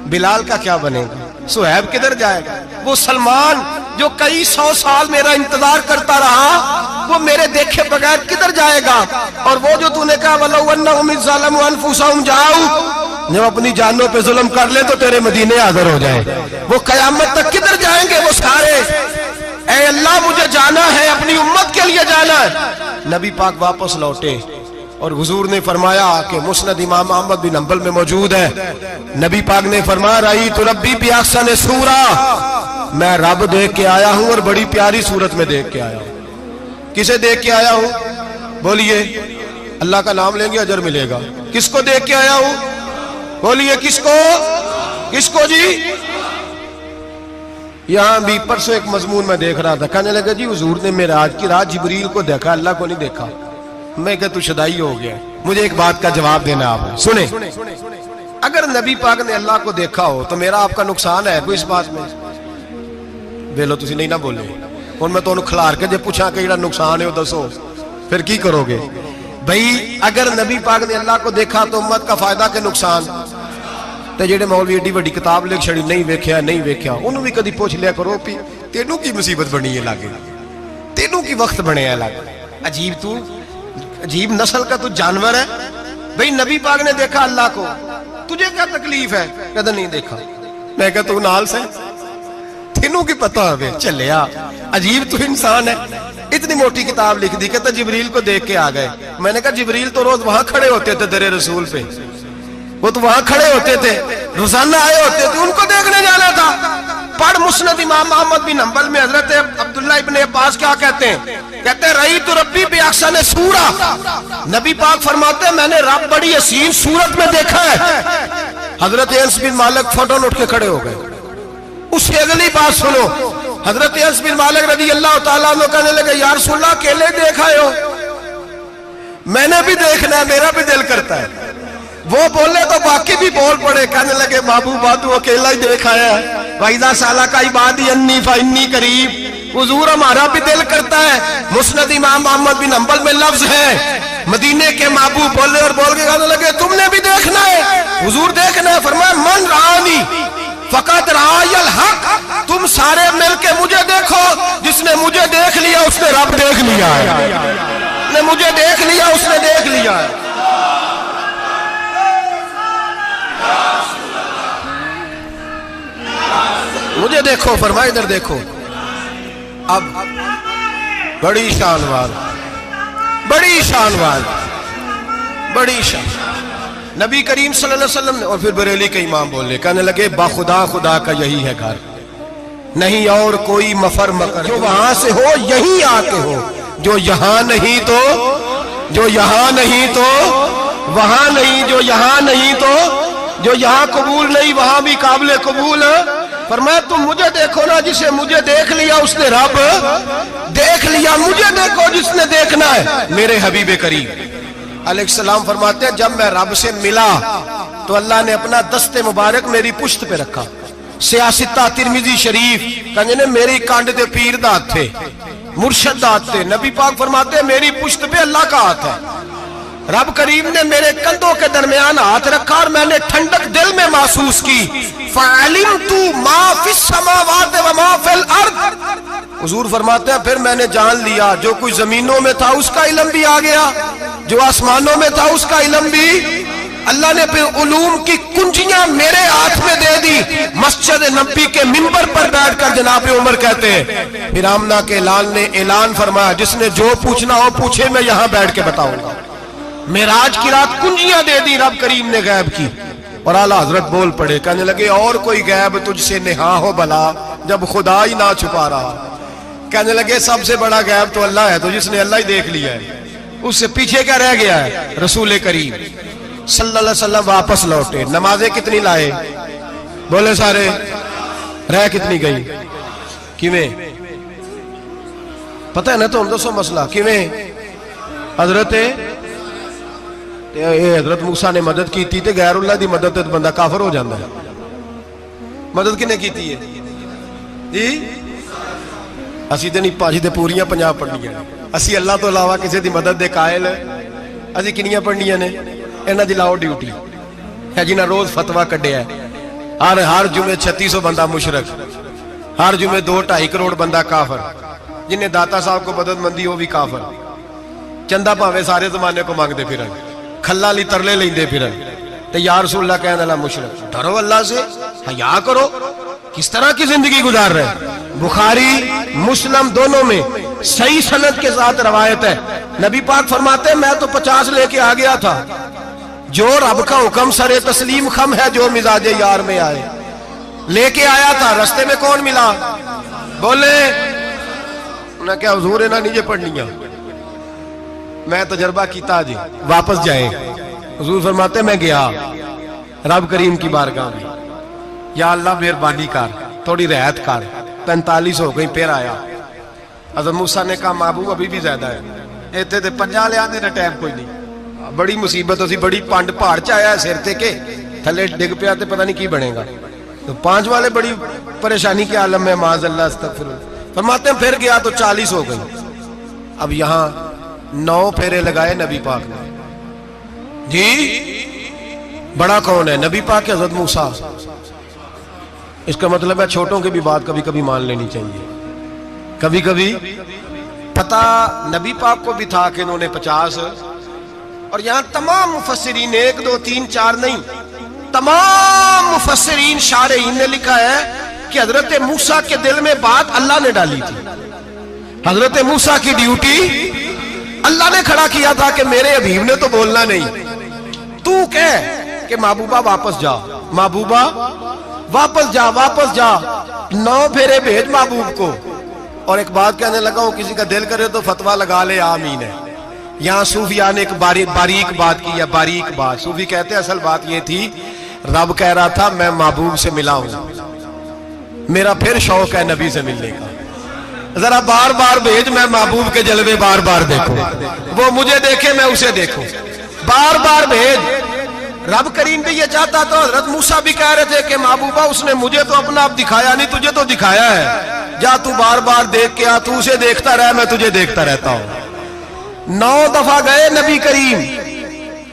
بلال کا کیا بنے گا، صہیب کدھر جائے گا، وہ سلمان جو کئی 100 سال میرا انتظار کرتا رہا وہ میرے دیکھے بغیر کدھر جائے گا، اور وہ جو تو نے کہا وَلَوْ أَنَّهُمْ إِذْ ظَلَمُوا أَنفُسَهُمْ جَاءُوا، جب اپنی جانوں پہ ظلم کر لے تو تیرے مدینے حاضر ہو جائے، وہ قیامت تک کدھر جائیں گے وہ سارے؟ اے اللہ مجھے جانا ہے، اپنی امت کے لیے جانا ہے۔ نبی پاک واپس لوٹے اور حضور نے فرمایا کہ مسند امام احمد بن حنبل میں موجود ہے، نبی پاک نے فرمایا رأیت ربی بأحسن صورہ، میں رب دیکھ کے آیا ہوں اور بڑی پیاری صورت میں دیکھ کے آیا ہوں۔ کسے دیکھ کے آیا ہوں؟ بولیے، اللہ کا نام لیں گے اجر ملے گا۔ کس کو دیکھ کے آیا ہوں؟ بولیے کس کو؟ کس کو جی؟ یہاں بھی پرسوں ایک مضمون میں دیکھ رہا تھا، کہنے لگا جی حضور نے معراج کی رات جبریل کو دیکھا، اللہ کو نہیں دیکھا۔ میں کہا تو شدائی ہو گیا۔ مجھے ایک بات کا جواب دینا آپ سنیں، اگر نبی پاک نے اللہ کو دیکھا ہو تو میرا آپ کا نقصان ہے کوئی اس بات میں؟ ویلو تسی نہیں نہ بولے ہن میں تانوں کھلار کے جے پوچھاں کہ جڑا نقصان ہے وہ دسو، پھر کی کرو گے؟ بھئی اگر نبی پاک نے اللہ کو دیکھا تو امت کا فائدہ کہ نقصان؟ تے جڑے مولوی ایڈی بڑی کتاب لکھ چھڑی نہیں ویکھیا نہیں ویکھیا، انہوں بھی کدی پوچھ لیا کرو پی تینوں کی مصیبت بنی ہے لاگے، تینوں کی وقت بنے ہے لاگے، عجیب تو عجیب نسل کا تو جانور ہے۔ بھئی نبی پاک نے دیکھا اللہ کو، تجھے کیا تکلیف ہے؟ کہتا نہیں دیکھا۔ میں کہا تو نال سے تینوں کی پتہ ہوئے چلیا، عجیب تو انسان ہے۔ اتنی موٹی کتاب لکھ دی، کہتا جبریل کو دیکھ کے آ گئے۔ میں نے کہا جبریل تو روز وہاں کھڑے ہوتے تھے در رسول پہ، وہ تو وہاں کھڑے ہوتے تھے، روزانہ آئے ہوتے تھے، ان کو دیکھنے جانا تھا۔ پڑھ مسند امام احمد بن حنبل میں حضرت عبداللہ ابن عباس کیا کہتے ہیں؟ کہتے ہیں رأیت ربی بأحسن صورہ، نبی پاک فرماتے ہیں میں نے رب بڑی حسین صورت میں دیکھا ہے۔ حضرت انس بن مالک فوٹون اٹھ کے کھڑے ہو گئے۔ اس سے اگلی بات سنو، حضرت انس بن مالک رضی اللہ تعالیٰ عنہ کہنے لگے یا رسول اللہ اکیلے دیکھا ہو؟ میں نے بھی دیکھنا ہے، میرا بھی دل کرتا ہے۔ وہ بولے تو باقی بھی بول پڑے، کہنے لگے محبوبہ تو اکیلا ہی دیکھا ہے، وَإِذَا سَأَلَكَ عِبَادِي عَنِّي فَإِنِّي قَرِيبٌ۔ حضور ہمارا بھی دل کرتا ہے۔ مسند امام احمد بن حنبل میں لفظ ہے، مدینے کے محبوب بولے اور بول کے کہنے لگے تم نے بھی دیکھنا ہے؟ حضور دیکھنا ہے۔ فرمایا من رآنی فقط رآی الحق، تم سارے مل کے مجھے دیکھو، جس نے مجھے دیکھ لیا اس نے رب دیکھ لیا ہے، جس نے مجھے دیکھ لیا اس نے دیکھ لیا ہے۔ مجھے دیکھو، فرمایا ادھر دیکھو۔ اب بڑی شان والا، بڑی شان والا، بڑی شان نبی کریم صلی اللہ علیہ وسلم نے، اور پھر بریلی کے امام بولے، کہنے لگے باخدا خدا کا یہی ہے گھر، نہیں اور کوئی مفر مکر، جو وہاں سے ہو یہیں آ کے ہو، جو یہاں نہیں تو، جو یہاں نہیں تو وہاں نہیں، جو یہاں نہیں تو جو یہاں قبول نہیں وہاں بھی قابل قبول ہے۔ فرمایا تم مجھے دیکھو نا، جسے مجھے دیکھ لیا اس نے رب دیکھ لیا، مجھے دیکھو جس نے دیکھنا ہے میرے حبیب کریم علیہ السلام۔ فرماتے ہیں جب میں رب سے ملا تو اللہ نے اپنا دست مبارک میری پشت پہ رکھا، سیاستہ ترمذی شریف کہنے میری کانڈ دے پیر دا ہاتھ تھے، مرشد دا ہاتھ تھے۔ نبی پاک فرماتے ہیں میری پشت پہ اللہ کا ہاتھ ہے، رب کریم نے میرے کندھوں کے درمیان ہاتھ رکھا اور میں نے ٹھنڈک دل میں محسوس کی۔ فَعَلِمْتُ مَا فِي السَّمَاوَاتِ وَمَا فِي الْأَرْضِ، حضور فرماتے ہیں پھر میں نے جان لیا جو کچھ زمینوں میں تھا اس کا علم بھی آ گیا، جو آسمانوں میں تھا اس کا علم بھی۔ اللہ نے پھر علوم کی کنجیاں میرے ہاتھ میں دے دی۔ مسجد نبی کے منبر پر بیٹھ کر جناب عمر کہتے ہیں پھر آمنہ کے لال نے اعلان فرمایا جس نے جو پوچھنا ہو پوچھے، میں یہاں بیٹھ کے بتاؤں گا۔ معراج کی رات کنجیاں دے دی رب کریم نے غیب کی، اور اعلیٰ حضرت بول پڑے کہنے لگے اور کوئی غیب تجھ سے نہا ہو بھلا جب خدا ہی نہ چھپا رہا۔ کہنے لگے سب سے بڑا غیب تو اللہ ہے، تو جس نے اللہ ہی دیکھ لیا ہے اس سے پیچھے کیا رہ گیا ہے؟ رسول کریم صلی اللہ علیہ وسلم واپس لوٹے، نمازیں کتنی لائے؟ بولے سارے، رہ کتنی گئی؟ کیویں پتہ ہے نا؟ تو ہم دسو مسئلہ کیویں؟ حضرت موسیٰ نے مدد کی تھی تے غیر اللہ دی مدد تے بندہ کافر ہو جاندہ ہے۔ مدد کنے کی تھی ہے جی؟ اسی تے نہیں پاجی تے پوریاں 50 پڑھنیاں، اسی اللہ تو علاوہ کسی دی مدد دے قائل اسی کنیاں پڑھنیاں نے؟ انہاں دی لاؤ ڈیوٹی ہے جنہاں روز فتویٰ کڈیا ہے، ہر جمعے 3600 بندہ مشرک، ہر جمعے 2-2.5 کروڑ بندہ کافر، جنہیں داتا صاحب کو مدد مندی ہو بھی کافر، چندہ پاوے سارے زمانے کو مانگ دے پھر کھلا لی ترلے لیں دے پھر تے یا رسول اللہ کہنے اللہ مشرک۔ ڈرو اللہ سے، حیا کرو، کس طرح کی زندگی گزار رہے ہیں؟ بخاری مسلم دونوں میں صحیح سند کے ساتھ روایت ہے. نبی پاک فرماتے ہیں میں تو 50 لے کے آ گیا تھا. جو رب کا حکم سر تسلیم خم ہے جو مزاج یار میں آئے. لے کے آیا تھا, رستے میں کون ملا؟ بولے انہیں کیا حضور ہے نا نیچے پڑھنیاں, میں تجربہ کیتا جی واپس جائے. حضور فرماتے ہیں میں گیا رب کریم کی بارگاہ میں, یا اللہ مہربانی کر تھوڑی رعایت کر. 45 ہو گئی پھر آیا. حضرت موسیٰ نے کہا محبوب ابھی بھی زیادہ ہے. ایتھے تے 50 لے آنے ٹائم کوئی نہیں. بڑی مصیبت اسی بڑی پانڈ پہاڑ چ آیا سر تے کے تھلے ڈگ پیا تے پتہ نہیں کی بنے گا. تو 5 والے بڑی پریشانی کے عالم میں معاذ اللہ استغفر اللہ. فرماتے ہیں پھر گیا تو 40 ہو گئی. اب یہاں 9 پھیرے لگائے نبی پاک نے. جی بڑا کون ہے؟ نبی پاک کے حضرت موسیٰ. اس کا مطلب ہے چھوٹوں کی بھی بات کبھی کبھی مان لینی چاہیے. کبھی کبھی پتہ نبی پاک کو بھی تھا کہ انہوں نے 50. اور یہاں تمام مفسرین 1 2 3 4 نہیں, تمام مفسرین شارحین نے لکھا ہے کہ حضرت موسیٰ کے دل میں بات اللہ نے ڈالی تھی. حضرت موسیٰ کی ڈیوٹی اللہ نے کھڑا کیا تھا کہ میرے حبیب نے تو بولنا نہیں, تو کہہ کہ محبوبہ واپس جا, محبوبہ واپس جا, واپس جا. 9 پھیرے بھیج محبوب کو. اور ایک بات کہنے لگا ہوں, کسی کا دل کرے تو فتویٰ لگا لے آمین ہے. یہاں صوفیاء نے ایک باریک بات کی ہے, باریک بات. صوفی کہتے ہیں اصل بات یہ تھی رب کہہ رہا تھا میں محبوب سے ملا ہوں, میرا پھر شوق ہے نبی سے ملنے کا, ذرا بار بار بھیج میں محبوب کے جلوے بار بار دیکھوں, وہ مجھے دیکھے میں اسے دیکھوں, بار بار بھیج. رب کریم بھی یہ چاہتا تو حضرت موسیٰ بھی کہہ رہے تھے کہ محبوبہ اس نے مجھے تو اپنا آپ دکھایا نہیں, تجھے تو دکھایا ہے, جا تو بار بار دیکھ کے آ, تو اسے دیکھتا رہ میں تجھے دیکھتا رہتا ہوں. 9 دفعہ گئے نبی کریم,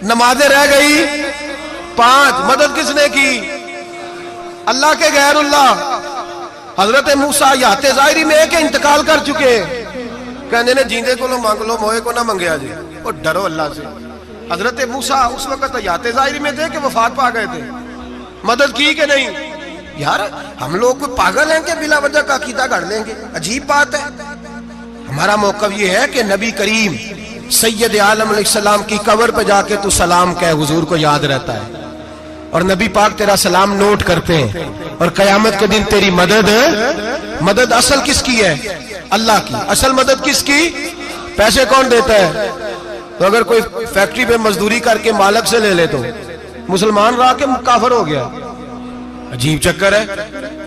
نمازیں رہ گئی 5. مدد کس نے کی؟ اللہ کے غیر اللہ. حضرت موسیٰ یات ظاہری میں کہ انتقال کر چکے, کہنے نے جیندے کو لو مانگ لو موئے کو نہ منگیا جی, اور ڈرو اللہ سے. حضرت موسیٰ اس وقت یات ظاہری میں تھے کہ وفات پا گئے تھے, مدد کی کہ نہیں؟ یار ہم لوگ کوئی پاگل ہیں کہ بلا وجہ کا عقیدہ گھڑ لیں گے؟ عجیب بات ہے. ہمارا موقف یہ ہے کہ نبی کریم سید عالم علیہ السلام کی قبر پہ جا کے تو سلام کہے, حضور کو یاد رہتا ہے, اور نبی پاک تیرا سلام نوٹ کرتے ہیں. اور قیامت کے دن تیری مدد اصل کس کی ہے؟ اللہ کی. اصل مدد کس کی؟ پیسے کون دیتا ہے؟ تو اگر کوئی فیکٹری پہ مزدوری کر کے مالک سے لے لے تو مسلمان رہا کے کافر ہو گیا. عجیب چکر ہے.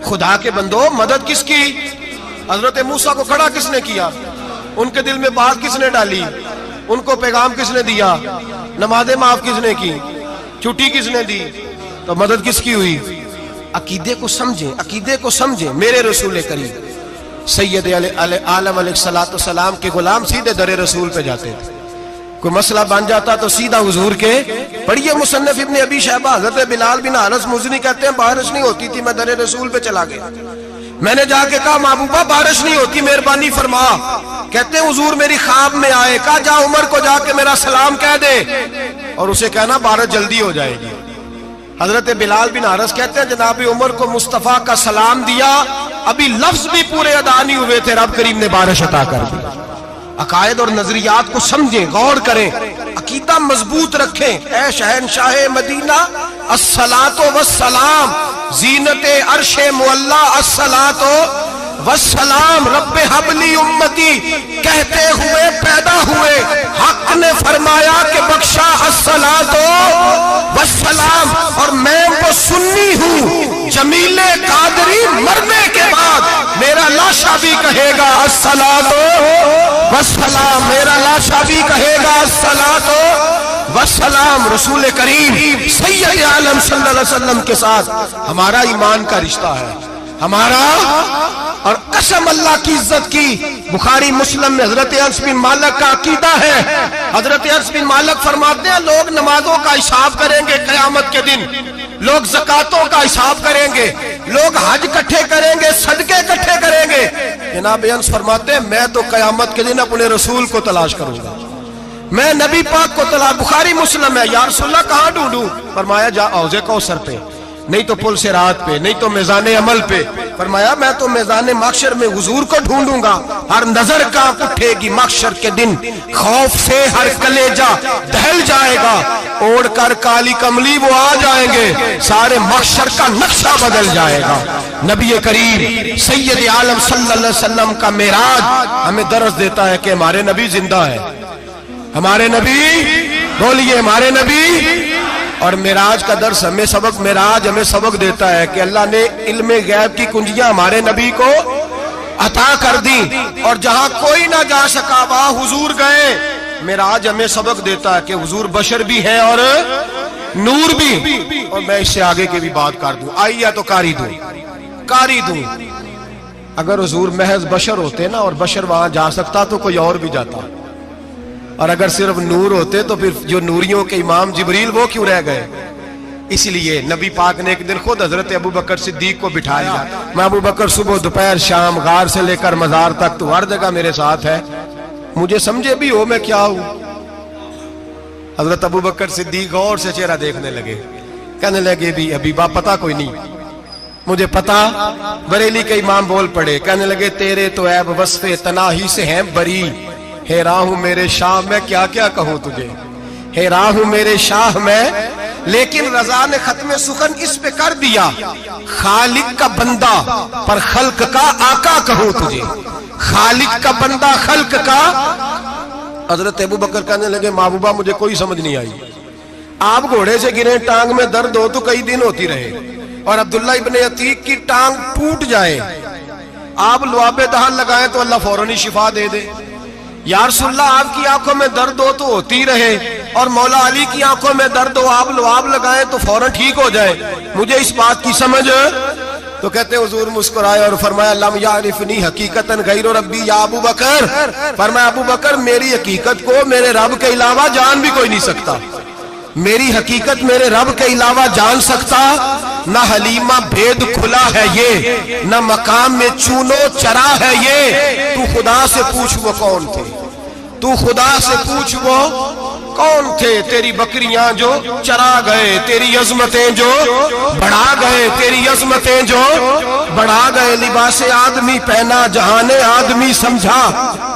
خدا کے بندو مدد کس کی؟ حضرت موسیٰ کو کھڑا کس نے کیا؟ ان کے دل میں بات کس نے ڈالی؟ ان کو پیغام کس نے دیا؟ نمازیں معاف کس نے کی؟ چھٹی کس نے دی؟ تو مدد کس کی ہوئی؟ عقیدے کو سمجھیں, عقیدے کو سمجھیں. میرے رسول کریم سید عالم علیہ السلام کے غلام سیدھے در رسول پہ جاتے تھے. کوئی مسئلہ بن جاتا تو سیدھا حضور کے. پڑھیے مصنف ابن ابی شیبہ, حضرت بلال بن حارث مزنی کہتے ہیں بارش نہیں ہوتی تھی, میں در رسول پہ چلا گیا. میں نے جا کے کہا محبوبہ بارش نہیں ہوتی مہربانی فرما. کہتے ہیں حضور میری خواب میں آئے, کہا جا عمر کو جا کے میرا سلام کہہ دے اور اسے کہنا بارش جلدی ہو جائے گی. حضرت بلال بن حارث کہتے ہیں جناب عمر کو مصطفیٰ کا سلام دیا, ابھی لفظ بھی پورے ادا نہیں ہوئے تھے, رب کریم نے بارش عطا کر دی. عقائد اور نظریات کو سمجھیں, غور کریں, عقیدہ مضبوط رکھیں. اے شہنشاہ مدینہ الصلاۃ والسلام, زینت عرش معلی الصلاۃ والسلام, رب حبلی امتی کہتے ہوئے پیدا ہوئے, حق نے فرمایا کہ بخشا الصلاۃ والسلام. اور میں وہ سنی ہوں جمیل قادری مرنے کے بعد میرا لاشا بھی کہے گا الصلاۃ والسلام, میرا لاشا بھی کہے گا الصلاۃ والسلام. رسول کریم سید عالم صلی اللہ علیہ وسلم کے ساتھ ہمارا ایمان کا رشتہ ہے ہمارا. اور قسم اللہ کی عزت کی, بخاری مسلم میں حضرت انس بن مالک کا عقیدہ ہے. حضرت انس بن مالک فرماتے ہیں لوگ نمازوں کا حساب کریں گے قیامت کے دن, لوگ زکاتوں کا حساب کریں گے, لوگ حج اکٹھے کریں گے, صدقے اکٹھے کریں گے. جناب انس فرماتے ہیں میں تو قیامت کے دن اپنے رسول کو تلاش کروں گا, میں نبی پاک کو تلاش. بخاری مسلم ہے. یا رسول اللہ کہاں ڈھونڈوں؟ فرمایا جا حوض کوثر پہ, نہیں تو پل صراط پہ, نہیں تو میزان عمل پہ, فرمایا میں تو میدان محشر میں حضور کو ڈھونڈوں گا، ہر نظر کانپ اٹھے گی محشر کے دن، خوف سے ہر کلیجہ دہل جائے گا، اوڑھ کر کالی کملی وہ آ جائیں گے، سارے محشر کا نقشہ بدل جائے گا۔ نبی کریم سید عالم صلی اللہ علیہ وسلم کا معراج ہمیں درس دیتا ہے کہ ہمارے نبی زندہ ہے، ہمارے نبی، بولیے ہمارے نبی۔ اور معراج کا درس ہمیں سبق، معراج ہمیں سبق دیتا ہے کہ اللہ نے علم غیب کی کنجیاں ہمارے نبی کو عطا کر دی، اور جہاں کوئی نہ جا سکا وہاں حضور گئے۔ معراج ہمیں سبق دیتا ہے کہ حضور بشر بھی ہے اور نور بھی۔ اور میں اس سے آگے کی بھی بات کر دوں، آئیے تو کاری دوں۔ اگر حضور محض بشر ہوتے نا اور بشر وہاں جا سکتا تو کوئی اور بھی جاتا، اور اگر صرف نور ہوتے تو پھر جو نوریوں کے امام جبریل وہ کیوں رہ گئے؟ اس لیے نبی پاک نے ایک دن خود حضرت ابو بکر صدیق کو بٹھایا، میں ابو بکر صبح دوپہر شام غار سے لے کر مزار تک تو ہر جگہ میرے ساتھ ہے، مجھے سمجھے بھی ہو میں کیا ہوں۔ حضرت ابو بکر صدیق غور سے چہرہ دیکھنے لگے، کہنے لگے بھی حبیبہ پتہ کوئی نہیں، مجھے پتا۔ بریلی کے امام بول پڑے، کہنے لگے تیرے تو عیب وصف تناہی سے ہیں بری، حیران ہوں میرے شاہ میں کیا کیا کہوں تجھے، حیران ہوں میرے شاہ میں، لیکن رضا نے ختم سخن اس پہ کر دیا، خالق کا بندہ پر خلق کا آقا کہوں تجھے، خالق کا بندہ خلق کا۔ حضرت ابو بکر کہنے لگے محبوبہ مجھے کوئی سمجھ نہیں آئی، آپ گھوڑے سے گرے ٹانگ میں درد ہو تو کئی دن ہوتی رہے، اور عبداللہ ابن عتیق کی ٹانگ ٹوٹ جائے، آپ لعاب دہن لگائیں تو اللہ فوراً ہی شفا دے دے۔ یا رسول اللہ آپ کی آنکھوں میں درد ہو تو ہوتی رہے، اور مولا علی کی آنکھوں میں درد ہو آپ لعاب لگائیں تو فوراً ٹھیک ہو جائے، مجھے اس بات کی سمجھ۔ تو کہتے حضور مسکرائے اور فرمایا لم یعرفنی حقیقتاً غیر ربی یا ابو بکر، فرمایا ابو بکر میری حقیقت کو میرے رب کے علاوہ جان بھی کوئی نہیں سکتا، میری حقیقت میرے رب کے علاوہ جان سکتا، نہ حلیمہ بھید کھلا ہے یہ، نہ مقام میں چونو چرا ہے یہ، تو خدا سے پوچھ وہ کون تھے، تو خدا سے پوچھ وہ کون تھے، تیری بکریاں جو چرا گئے، تیری عظمتیں جو بڑھا گئے، تیری عظمتیں جو بڑھا گئے، لباس آدمی پہنا جہان آدمی سمجھا،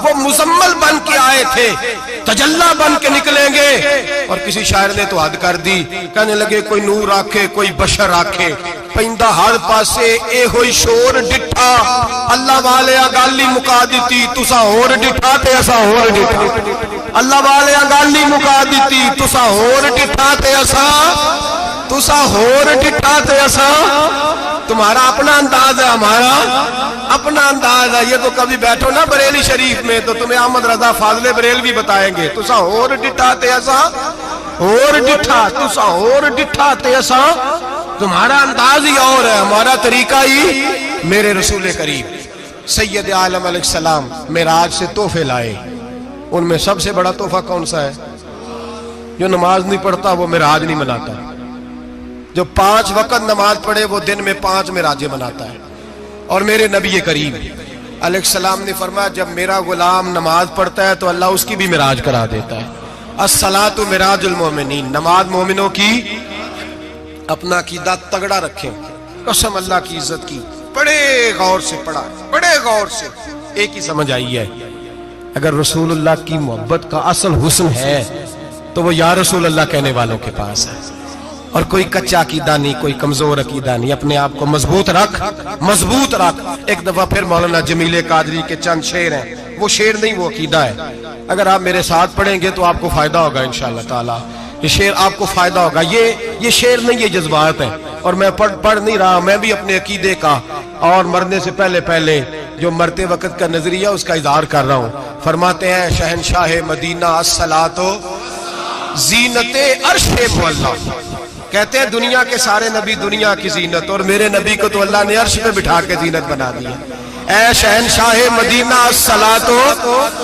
وہ مزمل بن کے آئے تھے تجلا بن کے نکلیں گے۔ اور کسی شاعر نے تو حد کر دی، کہنے لگے کوئی نور آکھے کوئی بشر آکھے، پیندہ ہر پاسے اے ہوئی شور ڈٹھا، اللہ والے گالی مکا دیتی تسا ہور ڈٹھا تے اسا ہور ڈٹھا، اللہ والے گالی مکا دیتی تسا ہور ڈٹھا تے اسا، تسا ہور ڈٹھا تے اسا۔ تمہارا اپنا انداز ہے، ہمارا اپنا انداز ہے، یہ تو کبھی بیٹھو نا بریلی شریف میں تو تمہیں احمد رضا فاضل بریل بھی بتائیں گے، تسا ہور ڈٹھا تے اسا ہور ڈٹھا، تسا ہور ڈٹھا تے اسا۔ تمہارا انداز ہی اور ہے، ہمارا طریقہ ہی۔ میرے رسول کریم سید عالم علیہ السلام معراج سے تحفے لائے، ان میں سب سے بڑا تحفہ کون سا ہے؟ جو نماز نہیں پڑھتا وہ معراج نہیں مناتا، جو 5 وقت نماز پڑھے وہ دن میں 5 معراجیں مناتا ہے۔ اور میرے نبی کریم علیہ السلام نے فرمایا جب میرا غلام نماز پڑھتا ہے تو اللہ اس کی بھی معراج کرا دیتا ہے۔ الصلاۃ معراج المومنین، نماز مومنوں کی۔ اپنا عقیدہ تگڑا رکھیں، قسم اللہ کی عزت کی، بڑے غور سے پڑھا، بڑے غور سے۔ ایک ہی سمجھ آئی ہے، اگر رسول اللہ کی محبت کا اصل حسن ہے تو وہ یا رسول اللہ کہنے والوں کے پاس ہے، اور کوئی کچا عقیدہ نہیں، کوئی کمزور عقیدہ نہیں، اپنے آپ کو مضبوط رکھ، مضبوط رکھ۔ ایک دفعہ پھر مولانا جمیل قادری کے چند شعر ہیں، وہ شعر نہیں وہ عقیدہ ہے، اگر آپ میرے ساتھ پڑھیں گے تو آپ کو فائدہ ہوگا انشاءاللہ تعالی، یہ شعر آپ کو فائدہ ہوگا۔ یہ شعر نہیں، یہ جذبات ہیں، اور میں پڑھ نہیں رہا، میں بھی اپنے عقیدے کا اور مرنے سے پہلے جو مرتے وقت کا نظریہ اس کا اظہار کر رہا ہوں۔ فرماتے ہیں شہنشاہ مدینہ الصلاۃ زینت عرش مولا، کہتے ہیں دنیا کے سارے نبی دنیا کی زینت، اور میرے نبی کو تو اللہ نے عرش پہ بٹھا کے زینت بنا دیا۔ اے شہنشاہ مدینہ الصلاۃ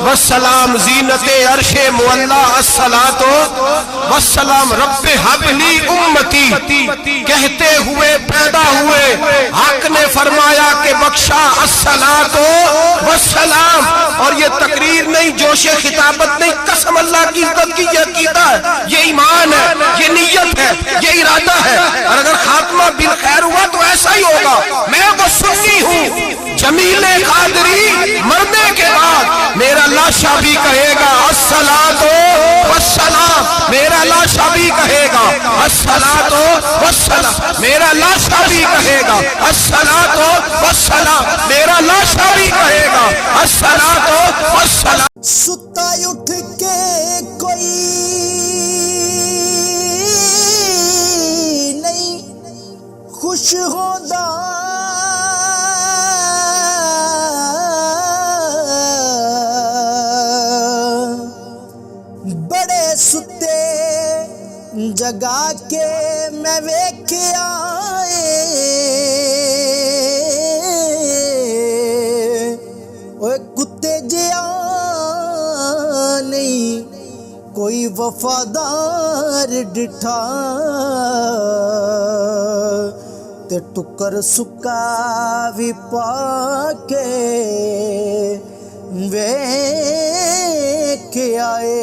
والسلام زینت عرش مولا، الصلاۃ والسلام رب حب لی امتی، کہتے ہوئے پیدا ہوئے حق نے فرمایا کہ بخشا الصلاۃ والسلام۔ اور یہ تقریر نہیں، جوش خطابت نہیں، قسم اللہ کی عزت کی، یہ عقیدہ ہے، یہ ایمان ہے، یہ نیت ہے، یہ ارادہ ہے، اور اگر خاتمہ بالخیر ہوا تو ایسا ہی ہوگا۔ میں وہ سنی ہوں جمیل قادری مرنے کے بعد میرا لاشا بھی کہے گا الصلاۃ والسلام، میرا لاشا بھی کہے گا الصلاۃ والسلام، میرا لاشا بھی کہے گا الصلاۃ والسلام، میرا لاشا بھی کہے گا الصلاۃ والسلام۔ ستا اٹھ کے کوئی نہیں خوش ہوتا، بڑے ستے جگا کے میں ویکھیا اوے کتے جیا نہیں کوئی وفادار ڈٹھا، تے ٹکر سکا بھی پا کے ویکھ آئے۔